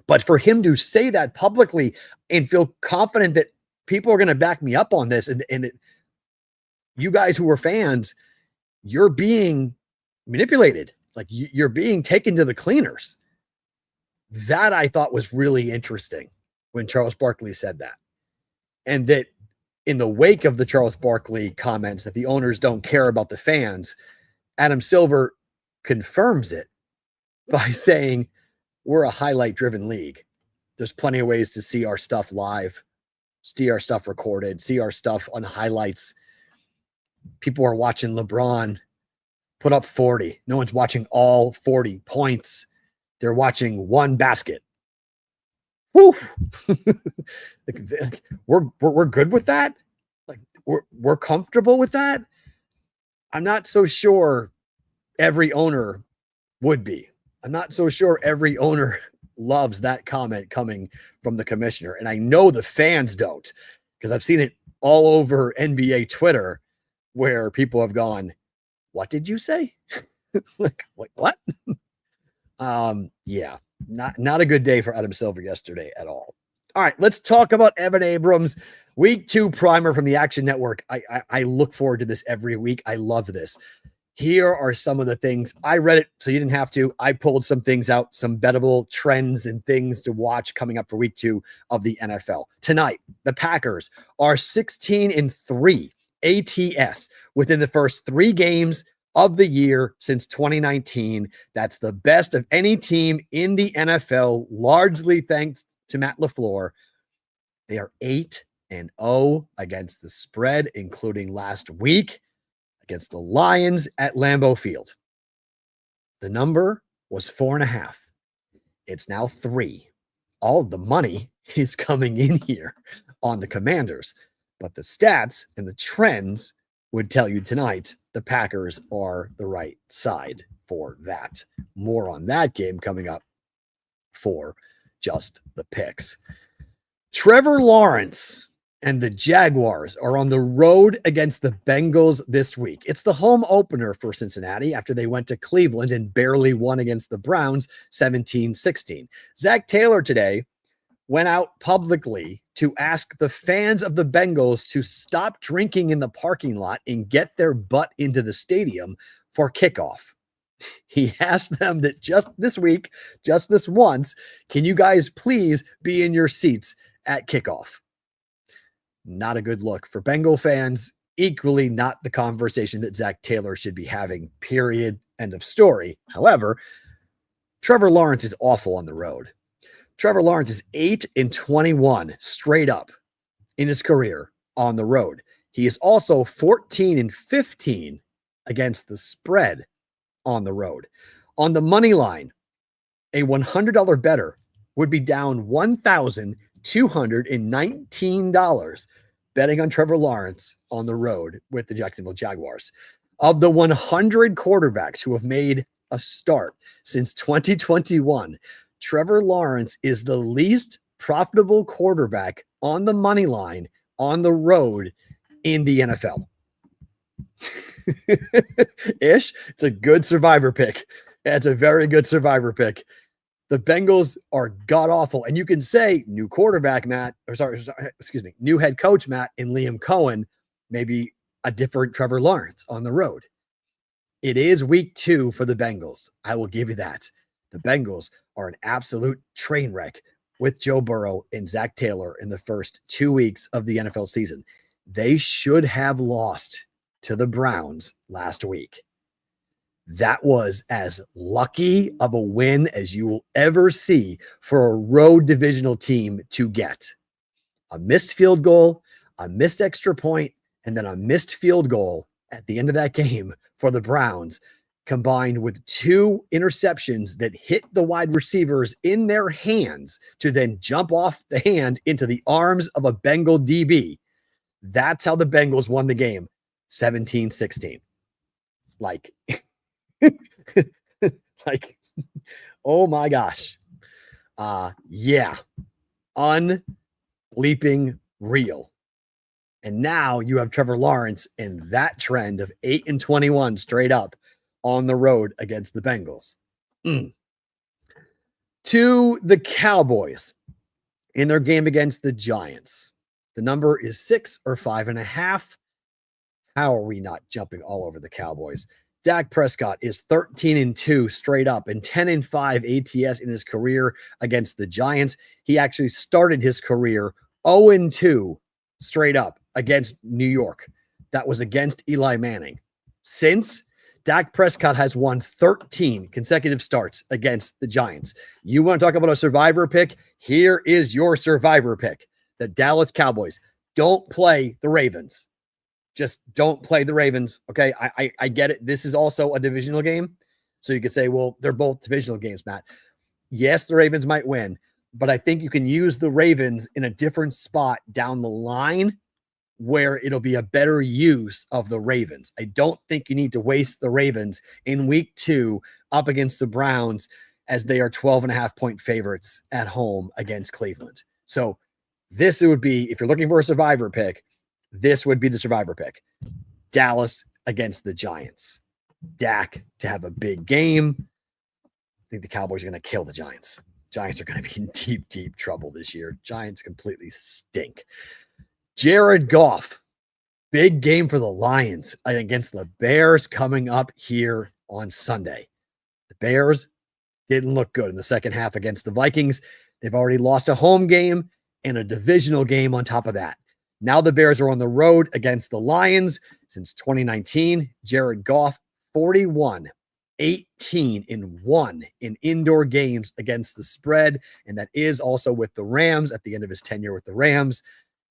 But for him to say that publicly and feel confident that people are going to back me up on this, and that you guys who are fans, you're being manipulated, like you're being taken to the cleaners. That I thought was really interesting when Charles Barkley said that. And that in the wake of the Charles Barkley comments that the owners don't care about the fans, Adam Silver confirms it by saying, we're a highlight driven league. There's plenty of ways to see our stuff live, see our stuff recorded, see our stuff on highlights. People are watching LeBron put up 40. No one's watching all 40 points. They're watching one basket. Woo! we're good with that. Like, we're comfortable with that. I'm not so sure every owner would be. I'm not so sure every owner loves that comment coming from the commissioner. And I know the fans don't, because I've seen it all over NBA Twitter where people have gone, what did you say? Like, what? Yeah, not a good day for Adam Silver yesterday at all. All right, let's talk about Evan Abrams. Week 2 primer from the Action Network. I look forward to this every week. I love this. Here are some of the things. I read it, so you didn't have to. I pulled some things out, some bettable trends and things to watch coming up for week 2 of the NFL. Tonight, the Packers are 16-3 ATS within the first 3 games of the year since 2019. That's the best of any team in the NFL, largely thanks to Matt LaFleur. They are 8-0 against the spread, including last week against the Lions at Lambeau Field. The number was 4.5. It's now 3. All of the money is coming in here on the Commanders, but the stats and the trends would tell you tonight the Packers are the right side for that. More on that game coming up for just the picks. Trevor Lawrence and the Jaguars are on the road against the Bengals this week. It's the home opener for Cincinnati after they went to Cleveland and barely won against the Browns 17-16. Zach Taylor today went out publicly to ask the fans of the Bengals to stop drinking in the parking lot and get their butt into the stadium for kickoff. He asked them that just this week, just this once, can you guys please be in your seats at kickoff? Not a good look for Bengal fans. Equally not the conversation that Zach Taylor should be having, period. End of story. However, Trevor Lawrence is awful on the road. Trevor Lawrence is 8-21 straight up in his career on the road. He is also 14-15 against the spread on the road. On the money line, a $100 bettor would be down $1,219 betting on Trevor Lawrence on the road with the Jacksonville Jaguars. Of the 100 quarterbacks who have made a start since 2021, Trevor Lawrence is the least profitable quarterback on the money line on the road in the NFL. Ish. It's a good survivor pick. It's a very good survivor pick. The Bengals are god awful. And you can say new quarterback, Matt, new head coach, Matt, and Liam Cohen, maybe a different Trevor Lawrence on the road. It is week 2 for the Bengals. I will give you that. The Bengals are an absolute train wreck with Joe Burrow and Zach Taylor in the first 2 weeks of the NFL season. They should have lost to the Browns last week. That was as lucky of a win as you will ever see for a road divisional team to get. A missed field goal, a missed extra point, and then a missed field goal at the end of that game for the Browns, combined with 2 interceptions that hit the wide receivers in their hands to then jump off the hand into the arms of a Bengal DB. That's how the Bengals won the game, 17-16. Like, oh my gosh. Yeah. Unbleeping real. And now you have Trevor Lawrence in that trend of 8-21 straight up on the road against the Bengals. To the Cowboys in their game against the Giants. The number is 6 or 5.5. How are we not jumping all over the Cowboys? Dak Prescott is 13-2 straight up and 10-5 ATS in his career against the Giants. He actually started his career 0-2 straight up against New York. That was against Eli Manning. Since, Dak Prescott has won 13 consecutive starts against the Giants. You want to talk about a survivor pick? Here is your survivor pick. The Dallas Cowboys. Don't play the Ravens. Just don't play the Ravens. Okay, I get it. This is also a divisional game. So you could say, well, they're both divisional games, Matt. Yes, the Ravens might win, but I think you can use the Ravens in a different spot down the line where it'll be a better use of the Ravens. I don't think you need to waste the Ravens in week 2 up against the Browns as they are 12.5-point favorites at home against Cleveland. So this would be, if you're looking for a survivor pick, this would be the survivor pick. Dallas against the Giants. Dak to have a big game. I think the Cowboys are going to kill the Giants. Giants are going to be in deep, deep trouble this year. Giants completely stink. Jared Goff, big game for the Lions against the Bears coming up here on Sunday. The Bears didn't look good in the second half against the Vikings. They've already lost a home game and a divisional game on top of that. Now the Bears are on the road against the Lions since 2019. Jared Goff, 41-18-1 in indoor games against the spread. And that is also with the Rams at the end of his tenure with the Rams.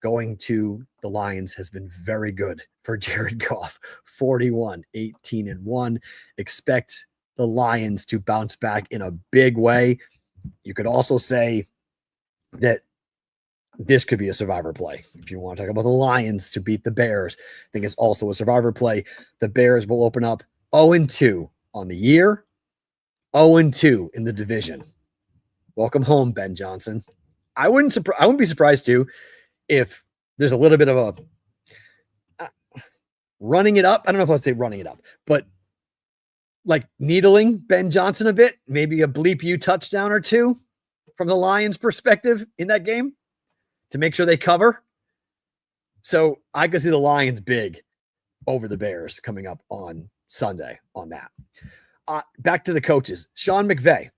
Going to the Lions has been very good for Jared Goff. 41-18-1. Expect the Lions to bounce back in a big way. You could also say that this could be a survivor play. If you want to talk about the Lions to beat the Bears, I think it's also a survivor play. The Bears will open up 0-2 on the year, 0-2 in the division. Welcome home, Ben Johnson. I wouldn't be surprised too if there's a little bit of a running it up. I don't know if I'd say running it up, but like needling Ben Johnson a bit, maybe a bleep you touchdown or two from the Lions perspective in that game to make sure they cover. So I could see the Lions big over the Bears coming up on Sunday on that. Back to the coaches. Sean McVay,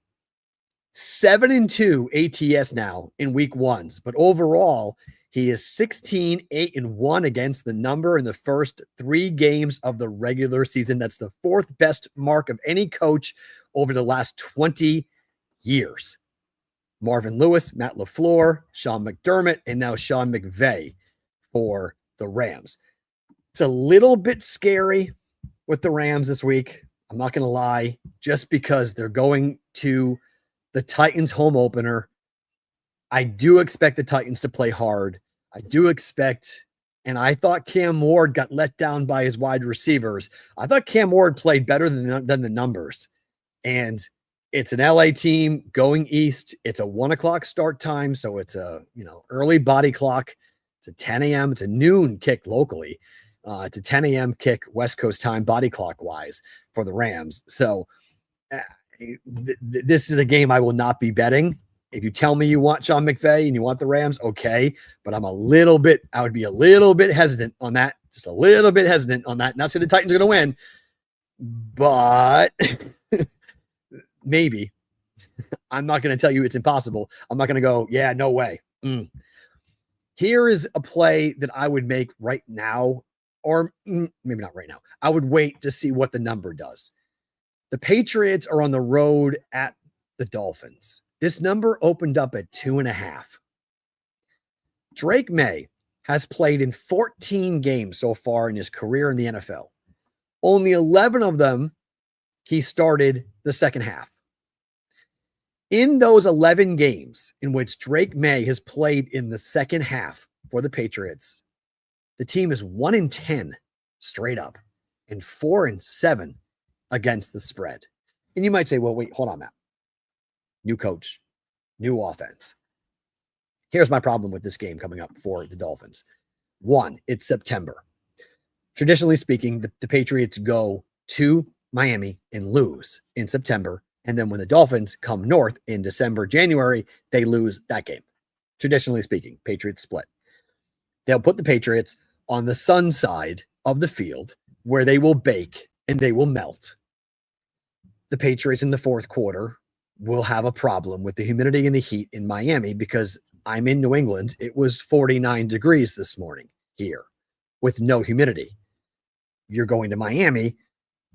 7-2 ATS now in week 1s, but overall he is 16-8-1 against the number in the first 3 games of the regular season. That's the 4th best mark of any coach over the last 20 years. Marvin Lewis, Matt LaFleur, Sean McDermott, and now Sean McVay for the Rams. It's a little bit scary with the Rams this week. I'm not going to lie, just because they're going to the Titans home opener. I do expect the Titans to play hard. I do expect, and I thought Cam Ward got let down by his wide receivers. I thought Cam Ward played better than the numbers. And it's an LA team going east. It's a 1:00 start time. So it's a, early body clock. It's a 10 a.m. It's a noon kick locally. It's a 10 a.m. kick West Coast time body clock wise for the Rams. So this is a game I will not be betting. If you tell me you want Sean McVay and you want the Rams, okay. But I would be a little bit hesitant on that. Just a little bit hesitant on that. Not say the Titans are going to win, but maybe. I'm not going to tell you it's impossible. I'm not going to go, yeah, no way. Here is a play that I would make right now, or maybe not right now. I would wait to see what the number does. The Patriots are on the road at the Dolphins. This number opened up at 2.5. Drake May has played in 14 games so far in his career in the NFL. Only 11 of them, he started the second half. In those 11 games in which Drake May has played in the second half for the Patriots, the team is 1-10 straight up and 4-7 against the spread. And you might say, well, wait, hold on, Matt. New coach, new offense. Here's my problem with this game coming up for the Dolphins. One, it's September. Traditionally speaking, the Patriots go to Miami and lose in September. And then when the Dolphins come north in December, January, they lose that game. Traditionally speaking, Patriots split. They'll put the Patriots on the sun side of the field where they will bake and they will melt. The Patriots in the fourth quarter will have a problem with the humidity and the heat in Miami because I'm in New England. It was 49 degrees this morning here with no humidity. You're going to Miami,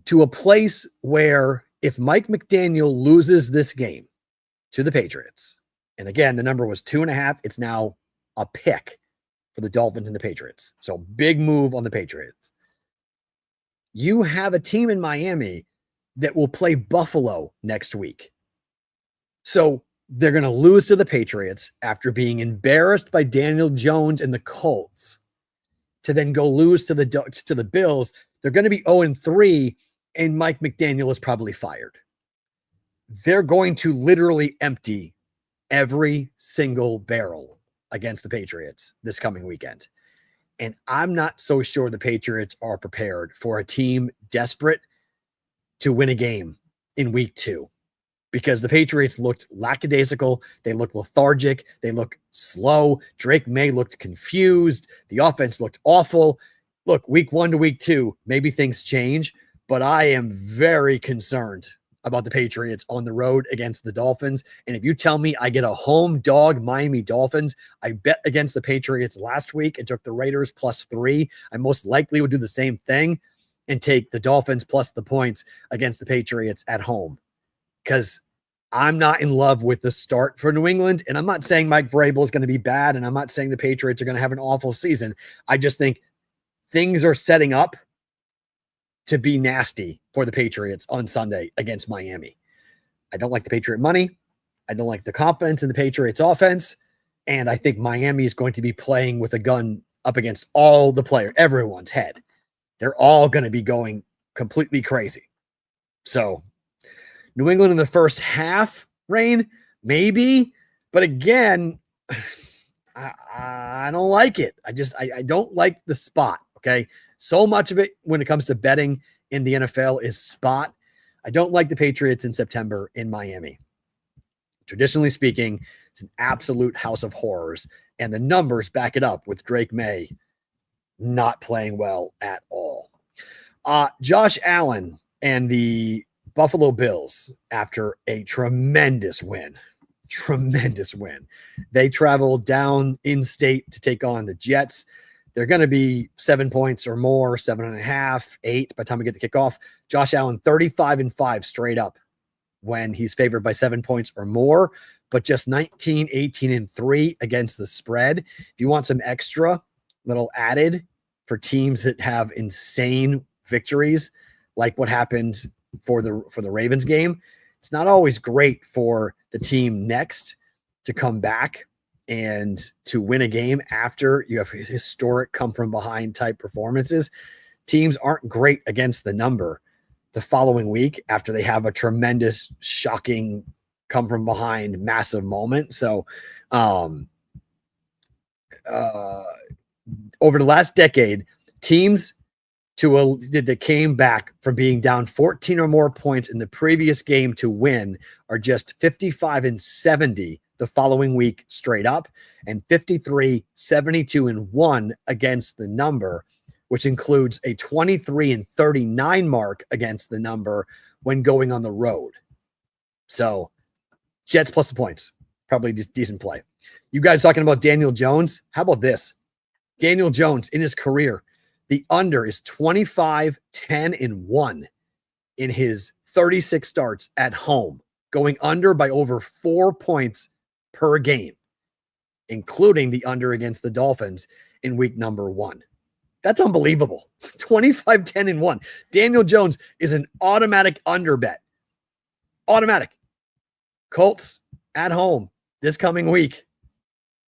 to a place where if Mike McDaniel loses this game to the Patriots, and again, the number was 2.5, it's now a pick for the Dolphins and the Patriots. So big move on the Patriots. You have a team in Miami that will play Buffalo next week. So they're going to lose to the Patriots after being embarrassed by Daniel Jones and the Colts to then go lose to the Bills. They're going to be 0-3, and Mike McDaniel is probably fired. They're going to literally empty every single barrel against the Patriots this coming weekend. And I'm not so sure the Patriots are prepared for a team desperate to win a game in week 2. Because the Patriots looked lackadaisical. They looked lethargic. They looked slow. Drake May looked confused. The offense looked awful. Look, week 1 to week 2, maybe things change, but I am very concerned about the Patriots on the road against the Dolphins. And if you tell me I get a home dog Miami Dolphins, I bet against the Patriots last week and took the Raiders +3. I most likely would do the same thing and take the Dolphins plus the points against the Patriots at home. Because I'm not in love with the start for New England. And I'm not saying Mike Vrabel is going to be bad. And I'm not saying the Patriots are going to have an awful season. I just think things are setting up to be nasty for the Patriots on Sunday against Miami. I don't like the Patriot money. I don't like the confidence in the Patriots offense. And I think Miami is going to be playing with a gun up against all the players, everyone's head. They're all going to be going completely crazy. So New England in the first half, Rain, maybe. But again, I don't like it. I don't like the spot, okay? So much of it when it comes to betting in the NFL is spot. I don't like the Patriots in September in Miami. Traditionally speaking, it's an absolute house of horrors, and the numbers back it up with Drake May not playing well at all. Josh Allen and the Buffalo Bills, after a tremendous win, they traveled down in state to take on the Jets. They're going to be 7 points or more, 7.5, 8 by the time we get to kickoff. Josh Allen, 35-5 straight up when he's favored by 7 points or more. but just 19, 18, and 3 against the spread. If you want some extra little added for teams that have insane victories, like what happened for the Ravens game, it's not always great for the team next to come back and to win a game after you have historic come from behind type performances. Teams aren't great against the number the following week after they have a tremendous, shocking come from behind massive moment. So over the last decade, teams that came back from being down 14 or more points in the previous game to win are just 55-70 the following week straight up, and 53, 72, and 1 against the number, which includes a 23 and 39 mark against the number when going on the road. So Jets plus the points, probably decent play. You guys talking about Daniel Jones? How about this? Daniel Jones in his career, the under is 25, 10, and 1 in his 36 starts at home, going under by over 4 points per game, including the under against the Dolphins in week number 1. That's unbelievable. 25, 10, and 1. Daniel Jones is an automatic under bet. Automatic. Colts at home this coming week.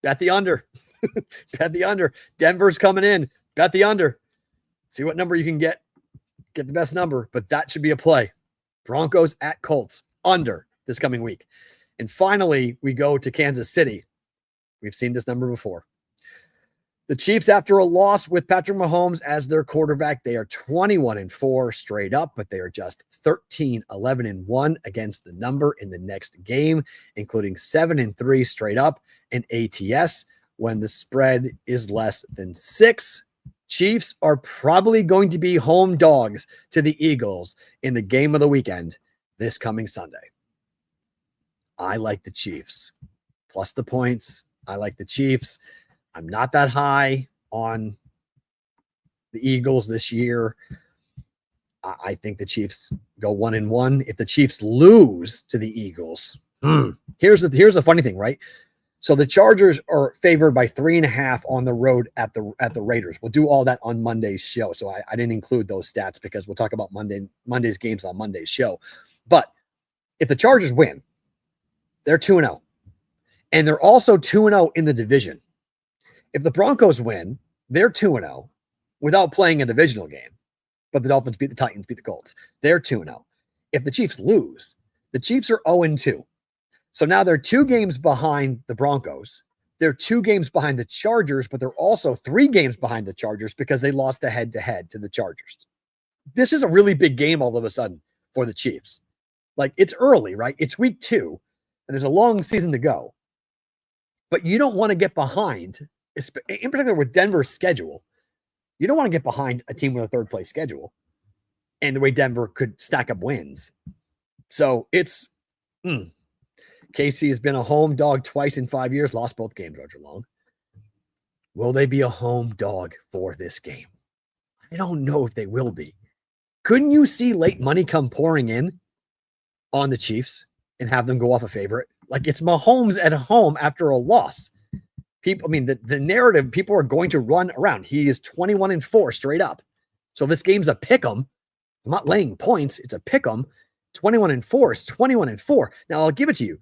Bet the under. Bet the under. Denver's coming in. Bet the under. See what number you can get. Get the best number, but that should be a play. Broncos at Colts. Under this coming week. And finally, we go to Kansas City. We've seen this number before. The Chiefs, after a loss with Patrick Mahomes as their quarterback, they are 21-4 straight up, but they are just 13, 11, and 1 against the number in the next game, including 7-3 straight up in ATS when the spread is less than 6. Chiefs are probably going to be home dogs to the Eagles in the game of the weekend this coming Sunday. I like the Chiefs. Plus the points. I like the Chiefs. I'm not that high on the Eagles this year. I think the Chiefs go 1-1. If the Chiefs lose to the Eagles, here's the funny thing, right? So the Chargers are favored by 3.5 on the road at the Raiders. We'll do all that on Monday's show. So I didn't include those stats because we'll talk about Monday's games on Monday's show. But if the Chargers win, they're 2-0. And they're also 2-0 in the division. If the Broncos win, they're 2-0 without playing a divisional game. But the Dolphins beat the Titans, beat the Colts. They're 2-0. If the Chiefs lose, the Chiefs are 0-2. So now they're 2 games behind the Broncos. They're 2 games behind the Chargers, but they're also 3 games behind the Chargers because they lost a head-to-head to the Chargers. This is a really big game all of a sudden for the Chiefs. Like, it's early, right? It's week 2, and there's a long season to go. But you don't want to get behind, in particular with Denver's schedule. You don't want to get behind a team with a third-place schedule and the way Denver could stack up wins. So it's KC has been a home dog twice in 5 years, lost both games, Roger Long. Will they be a home dog for this game? I don't know if they will be. Couldn't you see late money come pouring in on the Chiefs and have them go off a favorite? Like, it's Mahomes at home after a loss. People, I mean, the narrative, people are going to run around. He is 21-4 straight up. So this game's a pick 'em. I'm not laying points. It's a pick 'em. 21-4 is 21-4. Now, I'll give it to you.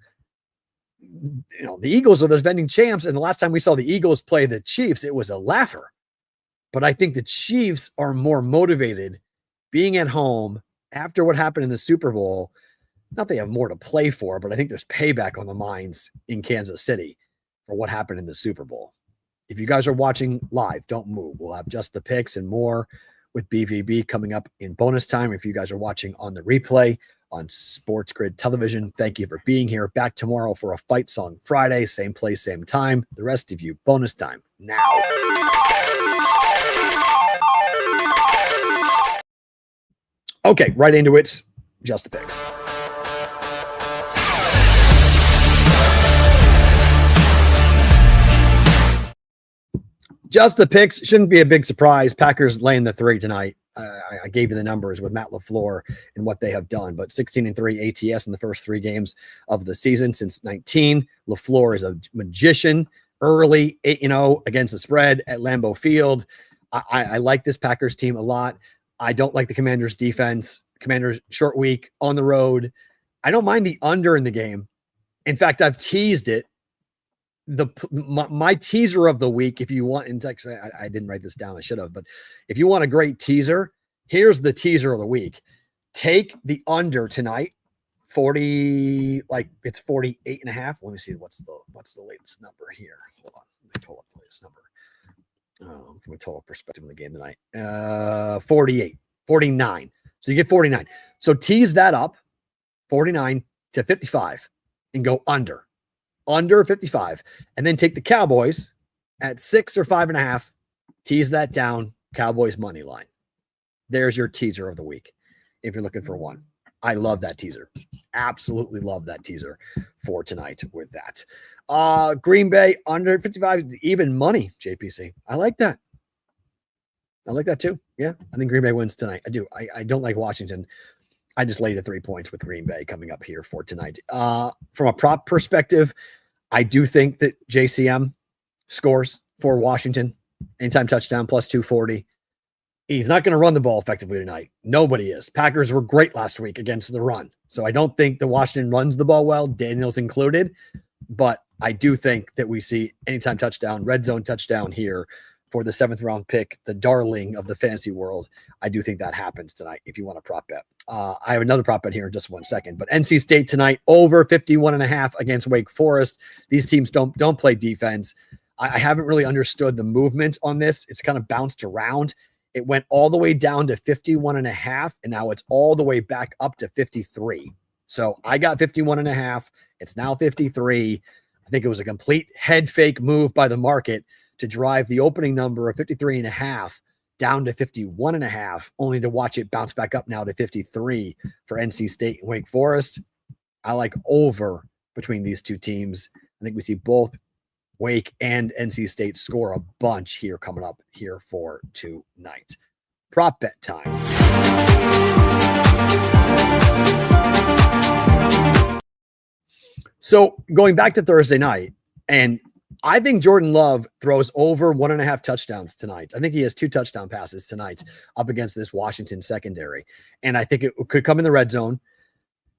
You know, the Eagles are the defending champs, and the last time we saw the Eagles play the Chiefs, it was a laugher. But I think the Chiefs are more motivated being at home after what happened in the Super Bowl. Not they have more to play for, but I think there's payback on the minds in Kansas City for what happened in the Super Bowl. If you guys are watching live, don't move. We'll have just the picks and more with BVB coming up in bonus time. If you guys are watching on the replay on Sports Grid Television, thank you for being here. Back tomorrow for a Fight Song Friday, same place, same time. The rest of you, bonus time now. Okay, right into it. Just the picks. Just the picks. Shouldn't be a big surprise. Packers laying the 3 tonight. I gave you the numbers with Matt LaFleur and what they have done, but 16-3 ATS in the first 3 games of the season since 19. LaFleur is a magician early, 8-0 against the spread at Lambeau Field. I like this Packers team a lot. I don't like the Commanders defense. Commanders short week on the road. I don't mind the under in the game. In fact, I've teased it. My teaser of the week, if you want, in text, I didn't write this down. I should have, but if you want a great teaser, here's the teaser of the week. Take the under tonight, 40, like it's 48.5. Let me see what's the latest number here. Hold on, let me pull up the latest number. From a total perspective in the game tonight, 48, 49. So you get 49. So tease that up, 49 to 55, and go under 55, and then take the Cowboys at 6 or 5.5, tease that down, Cowboys money line. There's your teaser of the week. If you're looking for one, I love that teaser. Absolutely love that teaser for tonight with that. Green Bay under 55, even money, JPC. I like that. I like that too. Yeah. I think Green Bay wins tonight. I do. I don't like Washington. I just lay the 3 points with Green Bay coming up here for tonight. From a prop perspective, I do think that JCM scores for Washington. Anytime touchdown plus 240. He's not going to run the ball effectively tonight. Nobody is. Packers were great last week against the run. So I don't think that Washington runs the ball well, Daniels included. But I do think that we see anytime touchdown, red zone touchdown here for the 7th round pick, the darling of the fantasy world. I do think that happens tonight if you want to prop bet. I have another prop bet here in just 1 second, but NC State tonight over 51.5 against Wake Forest. These teams don't play defense. I haven't really understood the movement on this. It's kind of bounced around. It went all the way down to 51.5, and now it's all the way back up to 53. So I got 51.5. It's now 53. I think it was a complete head fake move by the market to drive the opening number of 53.5 down to 51.5, only to watch it bounce back up now to 53 for NC State and Wake Forest. I like over between these two teams. I think we see both Wake and NC State score a bunch here coming up here for tonight. Prop bet time. So going back to Thursday night, and I think Jordan Love throws over 1.5 touchdowns tonight. I think he has 2 touchdown passes tonight up against this Washington secondary. And I think it could come in the red zone.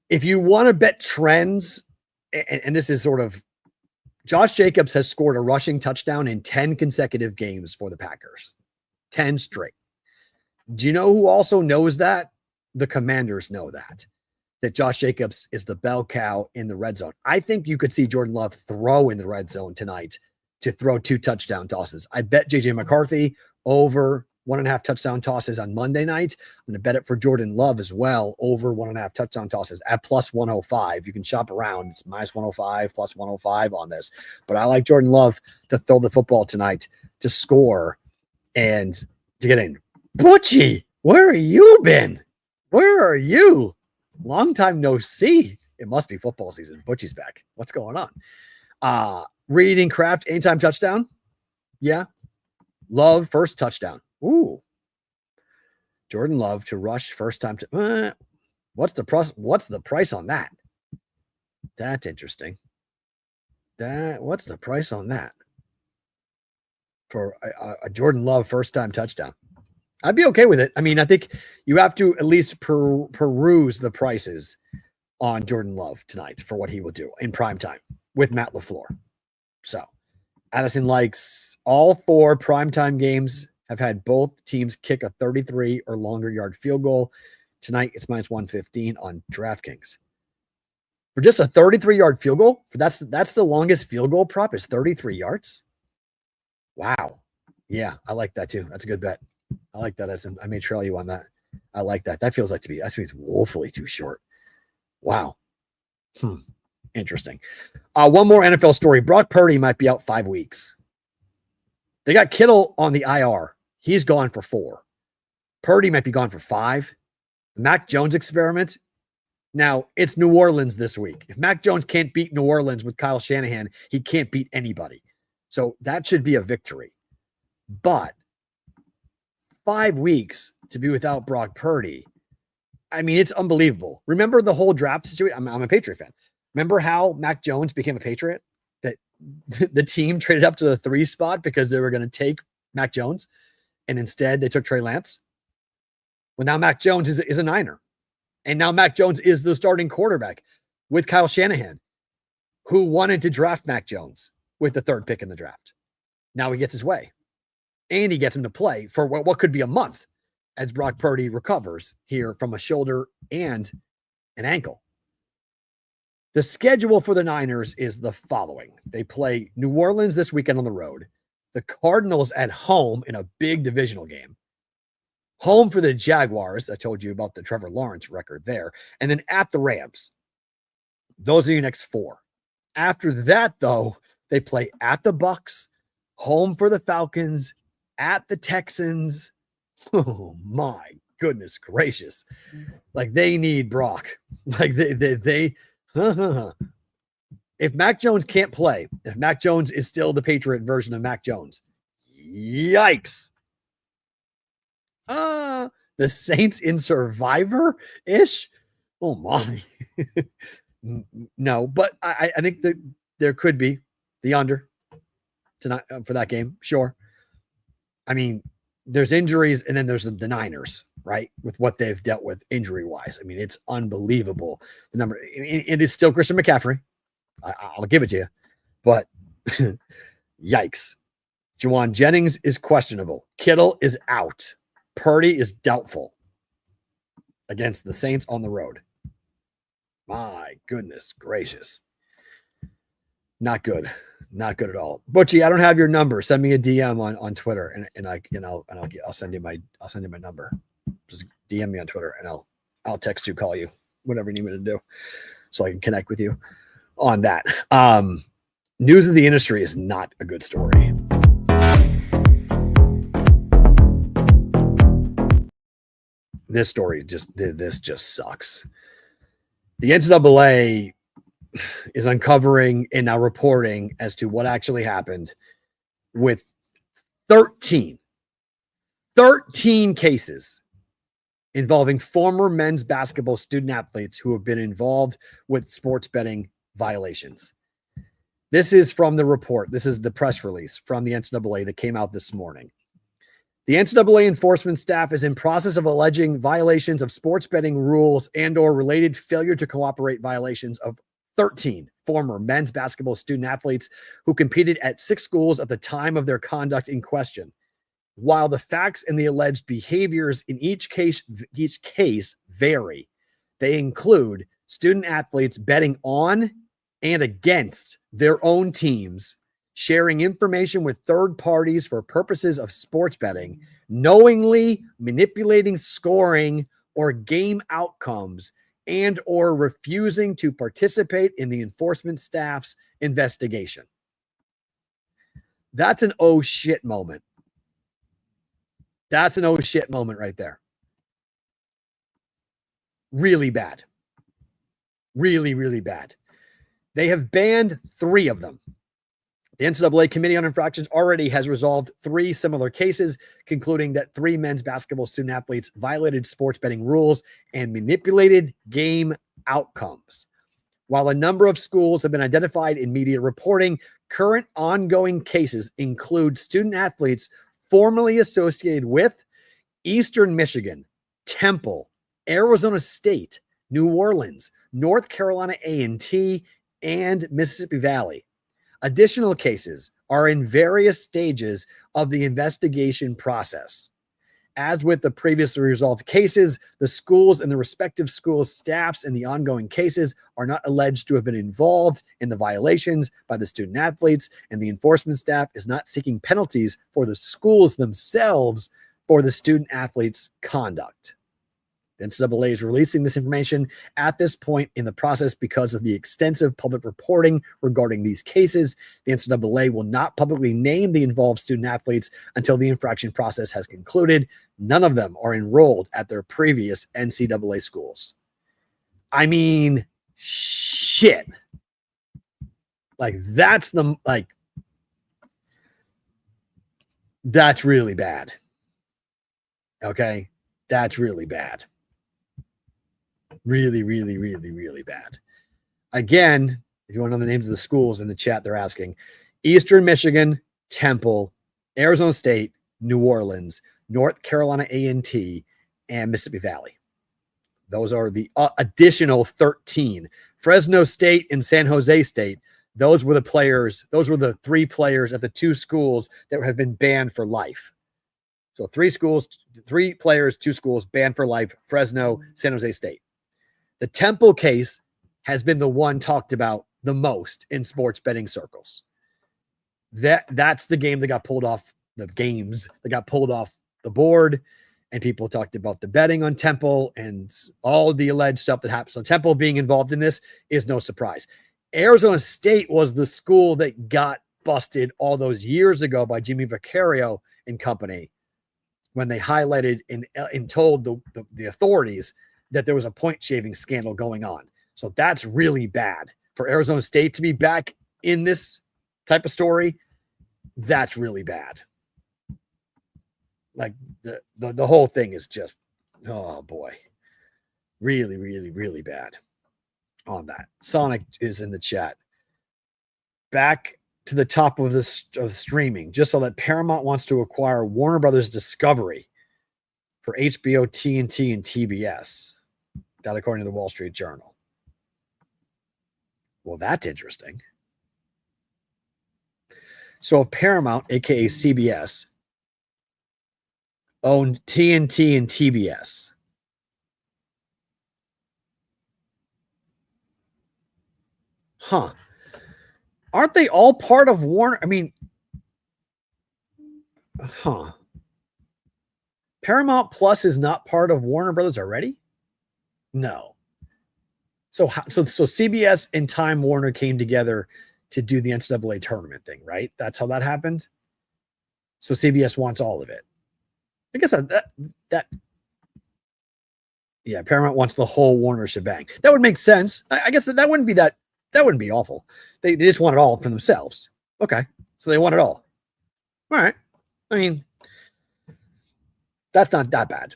If you want to bet trends, and this is sort of, Josh Jacobs has scored a rushing touchdown in 10 consecutive games for the Packers. 10 straight. Do you know who also knows that? The Commanders know that Josh Jacobs is the bell cow in the red zone. I think you could see Jordan Love throw in the red zone tonight to throw 2 touchdown tosses. I bet JJ McCarthy over 1.5 touchdown tosses on Monday night. I'm going to bet it for Jordan Love as well, over 1.5 touchdown tosses at plus 105. You can shop around. It's minus 105, plus 105 on this. But I like Jordan Love to throw the football tonight, to score, and to get in. Butchie, where have you been? Where are you? Long time no see. It must be football season. Butchie's back. What's going on? Reed and Kraft, anytime touchdown. Yeah. Love, first touchdown. Ooh. Jordan Love to rush first time. What's the price on that? That's interesting. What's the price on that? For a Jordan Love first time touchdown. I'd be okay with it. I mean, I think you have to at least peruse the prices on Jordan Love tonight for what he will do in prime time with Matt LaFleur. So Addison likes all 4 primetime games have had both teams kick a 33 or longer yard field goal. Tonight, it's minus 115 on DraftKings. For just a 33-yard field goal, that's the longest field goal prop is 33 yards. Wow. Yeah, I like that too. That's a good bet. I like that. I may trail you on that. I like that. That feels like it's woefully too short. Wow. Interesting. One more NFL story. Brock Purdy might be out 5 weeks. They got Kittle on the IR. He's gone for 4. Purdy might be gone for 5. The Mac Jones experiment. Now, it's New Orleans this week. If Mac Jones can't beat New Orleans with Kyle Shanahan, he can't beat anybody. So that should be a victory. But 5 weeks to be without Brock Purdy. I mean, it's unbelievable. Remember the whole draft situation? I'm a Patriot fan. Remember how Mac Jones became a Patriot? That the team traded up to the 3 spot because they were going to take Mac Jones, and instead they took Trey Lance. Well, now Mac Jones is a Niner. And now Mac Jones is the starting quarterback with Kyle Shanahan, who wanted to draft Mac Jones with the 3rd pick in the draft. Now he gets his way. And he gets him to play for what could be a month as Brock Purdy recovers here from a shoulder and an ankle. The schedule for the Niners is the following. They play New Orleans this weekend on the road, the Cardinals at home in a big divisional game, home for the Jaguars. I told you about the Trevor Lawrence record there, and then at the Rams. Those are your next 4. After that, though, they play at the Bucks, home for the Falcons, at the Texans. Oh my goodness gracious. Like they need Brock. Like they if Mac Jones can't play, if Mac Jones is still the Patriot version of Mac Jones, yikes. The Saints in Survivor-ish? Oh my. No, but I think that there could be the under tonight for that game. Sure. I mean, there's injuries and then there's the Niners, right? With what they've dealt with injury wise. I mean, it's unbelievable. The number, it is still Christian McCaffrey. I'll give it to you, but yikes. Juwan Jennings is questionable. Kittle is out. Purdy is doubtful against the Saints on the road. My goodness gracious. Not good. Not good at all. Butchie, I don't have your number. Send me a DM on Twitter I'll send you my number. Just DM me on Twitter and I'll text you, call you, whatever you need me to do so I can connect with you on that. News of the industry is not a good story. This story just sucks. The NCAA is uncovering and now reporting as to what actually happened with 13 cases involving former men's basketball student athletes who have been involved with sports betting violations. This is from the report. This is the press release from the NCAA that came out this morning. The NCAA enforcement staff is in process of alleging violations of sports betting rules and or related failure to cooperate violations of 13 former men's basketball student athletes who competed at 6 schools at the time of their conduct in question. While the facts and the alleged behaviors in each case vary, they include student athletes betting on and against their own teams, sharing information with third parties for purposes of sports betting, knowingly manipulating scoring or game outcomes, and or refusing to participate in the enforcement staff's investigation. That's an oh shit moment. That's an oh shit moment right there. Really bad. Really, really bad. They have banned 3 of them. The NCAA Committee on Infractions already has resolved 3 similar cases, concluding that 3 men's basketball student athletes violated sports betting rules and manipulated game outcomes. While a number of schools have been identified in media reporting, current ongoing cases include student athletes formerly associated with Eastern Michigan, Temple, Arizona State, New Orleans, North Carolina A&T, and Mississippi Valley. Additional cases are in various stages of the investigation process. As with the previously resolved cases, the schools and the respective school staffs in the ongoing cases are not alleged to have been involved in the violations by the student athletes, and the enforcement staff is not seeking penalties for the schools themselves for the student athletes' conduct. The NCAA is releasing this information at this point in the process because of the extensive public reporting regarding these cases. The NCAA will not publicly name the involved student athletes until the infraction process has concluded. None of them are enrolled at their previous NCAA schools. I mean, shit. That's really bad. Okay? That's really bad. Really, really, really, really bad. Again, if you want to know the names of the schools in the chat, they're asking Eastern Michigan, Temple, Arizona State, New Orleans, North Carolina A&T, and Mississippi Valley. Those are the additional 13. Fresno State and San Jose State, those were the players. Those were the 3 players at the 2 schools that have been banned for life. So 3 schools, 3 players, 2 schools banned for life, Fresno, San Jose State. The Temple case has been the one talked about the most in sports betting circles. That's the game that got pulled off, the games that got pulled off the board, and people talked about the betting on Temple and all the alleged stuff that happened. So Temple being involved in this is no surprise. Arizona State was the school that got busted all those years ago by Jimmy Vaccaro and company when they highlighted and told the authorities that there was a point shaving scandal going on. So that's really bad for Arizona State to be back in this type of story. That's really bad. Like the whole thing is just, oh boy, really, really, really bad on that. Sonic is in the chat. Back to the top of this streaming, just so that Paramount wants to acquire Warner Brothers Discovery for HBO, TNT, and TBS. That according to the Wall Street Journal. Well, that's interesting. So if Paramount, aka CBS, owned TNT and TBS, aren't they all part of Warner? I mean, Paramount Plus is not part of Warner Brothers already? No. So CBS and Time Warner came together to do the NCAA tournament thing, right? That's how that happened. So CBS wants all of it. I guess yeah, Paramount wants the whole Warner shebang. That would make sense. I guess that wouldn't be awful. They just want it all for themselves. Okay. So they want it all. All right. I mean, that's not that bad.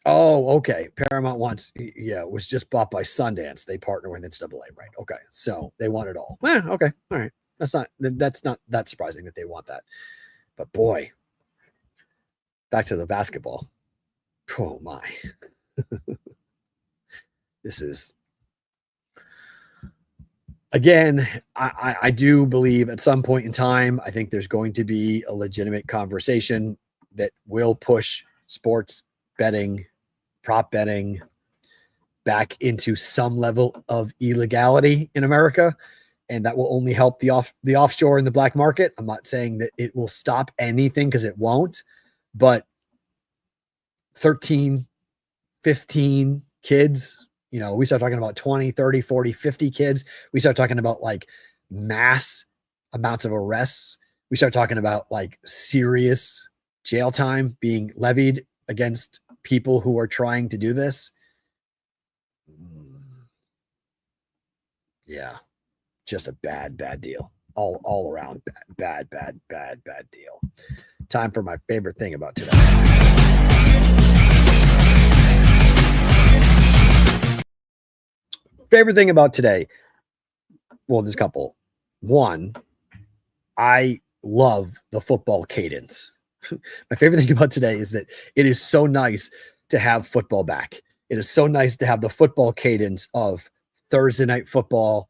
Oh, okay. Paramount it was just bought by Sundance. They partner with NCAA, right? Okay. So they want it all. Okay. All right. That's not that surprising that they want that. But boy, back to the basketball. Oh my. This is, again, I do believe at some point in time, I think there's going to be a legitimate conversation that will push sports betting, prop betting back into some level of illegality in America. And that will only help the offshore and the black market. I'm not saying that it will stop anything, because it won't, but 13, 15 kids, we start talking about 20, 30, 40, 50 kids. We start talking about like mass amounts of arrests. We start talking about like serious jail time being levied against people who are trying to do this. Yeah, just a bad deal. All around bad deal. Time for my favorite thing about today. Favorite thing about today. Well, there's a couple. One, I love the football cadence. My favorite thing about today is that it is so nice to have football back. It is so nice to have the football cadence of Thursday night football.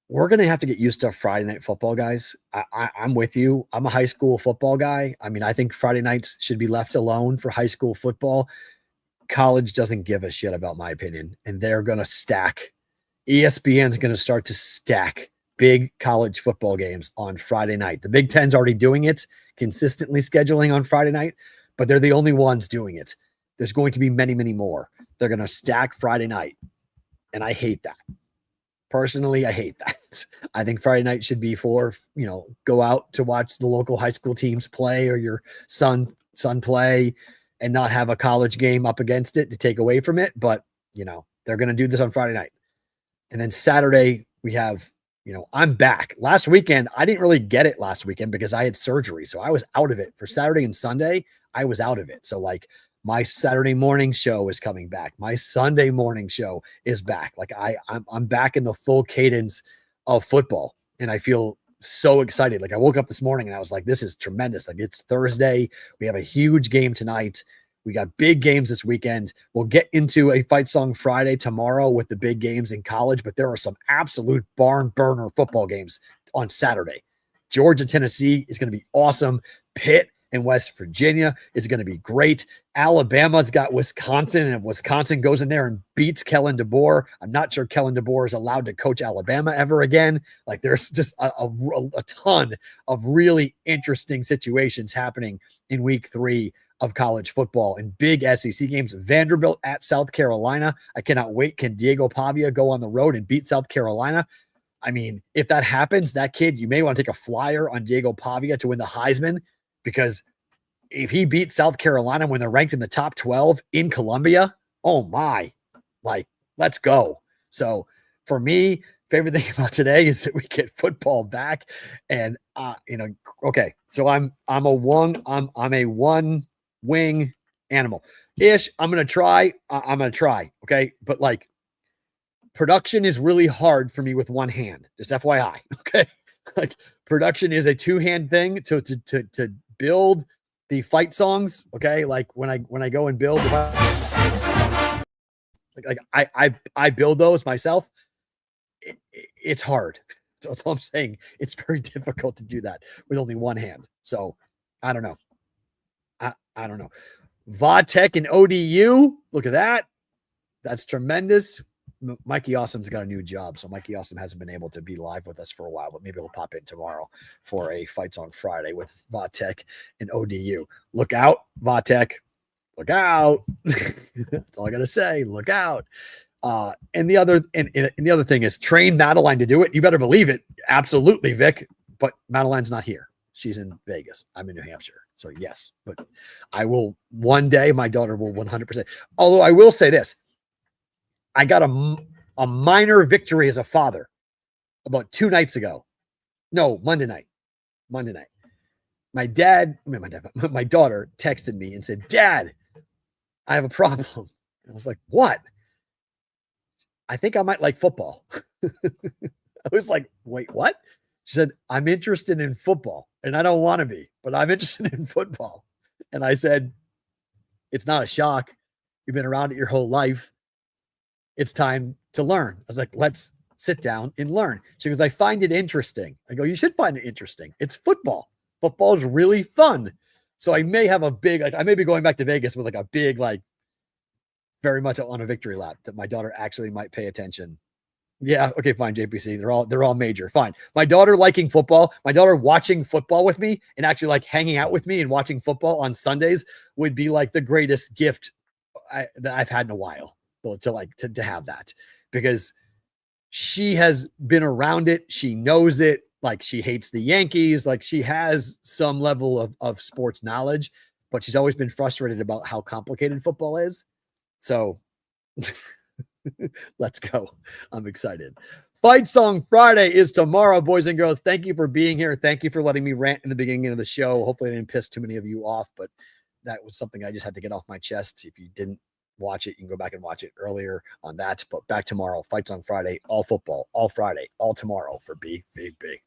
We're going to have to get used to Friday night football, guys. I'm with you. I'm a high school football guy. I mean, I think Friday nights should be left alone for high school football. College doesn't give a shit about my opinion, and they're going to stack. ESPN's going to start to stack big college football games on Friday night. The Big Ten's already doing it, consistently scheduling on Friday night, but they're the only ones doing it. There's going to be many, many more. They're going to stack Friday night, and I hate that. Personally, I hate that. I think Friday night should be for, go out to watch the local high school teams play, or your son play, and not have a college game up against it to take away from it. But, they're going to do this on Friday night. And then Saturday we have, I'm back. Last weekend, I didn't really get it last weekend because I had surgery. So I was out of it for Saturday and Sunday. I was out of it. So like my Saturday morning show is coming back. My Sunday morning show is back. Like I'm back in the full cadence of football, and I feel so excited. Like I woke up this morning and I was like, this is tremendous. Like it's Thursday. We have a huge game tonight. We got big games this weekend. We'll get into a Fight Song Friday tomorrow with the big games in college, but there are some absolute barn burner football games on Saturday. Georgia, Tennessee is going to be awesome. Pitt and West Virginia is going to be great. Alabama's got Wisconsin, and if Wisconsin goes in there and beats Kellen DeBoer, I'm not sure Kellen DeBoer is allowed to coach Alabama ever again. Like there's just a ton of really interesting situations happening in week 3 of college football and big SEC games. Vanderbilt at South Carolina. I cannot wait. Can Diego Pavia go on the road and beat South Carolina? I mean, if that happens, that kid, you may want to take a flyer on Diego Pavia to win the Heisman, because if he beats South Carolina when they're ranked in the top 12 in Columbia, oh my, like, let's go. So for me, favorite thing about today is that we get football back. And, okay. So I'm a one wing animal ish. I'm going to try. Okay. But like, production is really hard for me with one hand, just FYI. Okay. Like production is a 2-hand thing to build the fight songs. Okay. Like when I go and build, I build those myself. It's hard. So that's all I'm saying. It's very difficult to do that with only one hand. So I don't know. I don't know. Vodtech and ODU. Look at that. That's tremendous. Mikey Awesome's got a new job, so Mikey Awesome hasn't been able to be live with us for a while, but maybe he'll pop in tomorrow for a Fights on Friday with Vodtech and ODU. Look out, Vodtech. Look out. That's all I gotta say. Look out. And the other thing is train Madeline to do it. You better believe it. Absolutely, Vic. But Madeline's not here. She's in Vegas. I'm in New Hampshire. So yes, but I will one day, my daughter will 100%. Although I will say this, I got a minor victory as a father about 2 nights ago. No, Monday night. My daughter texted me and said, Dad, I have a problem. I was like, what? I think I might like football. I was like, wait, what? She said, I'm interested in football and I don't want to be, but I'm interested in football. And I said, it's not a shock. You've been around it your whole life. It's time to learn. I was like, let's sit down and learn. She goes, I find it interesting. I go, you should find it interesting. It's football. Football is really fun. So I may have I may be going back to Vegas with like a big, like very much on a victory lap that my daughter actually might pay attention. Yeah. Okay, fine. JPC. They're all major. Fine. My daughter liking football, my daughter watching football with me and actually like hanging out with me and watching football on Sundays would be like the greatest gift that I've had in a while. To have that, because she has been around it. She knows it. Like she hates the Yankees. Like she has some level of sports knowledge, but she's always been frustrated about how complicated football is. So let's go. I'm excited. Fight Song Friday is tomorrow, boys and girls. Thank you for being here. Thank you for letting me rant in the beginning of the show. Hopefully I didn't piss too many of you off, but that was something I just had to get off my chest. If you didn't watch it, you can go back and watch it earlier on that. But back tomorrow, Fights on Friday, all football, all Friday, all tomorrow for BBB.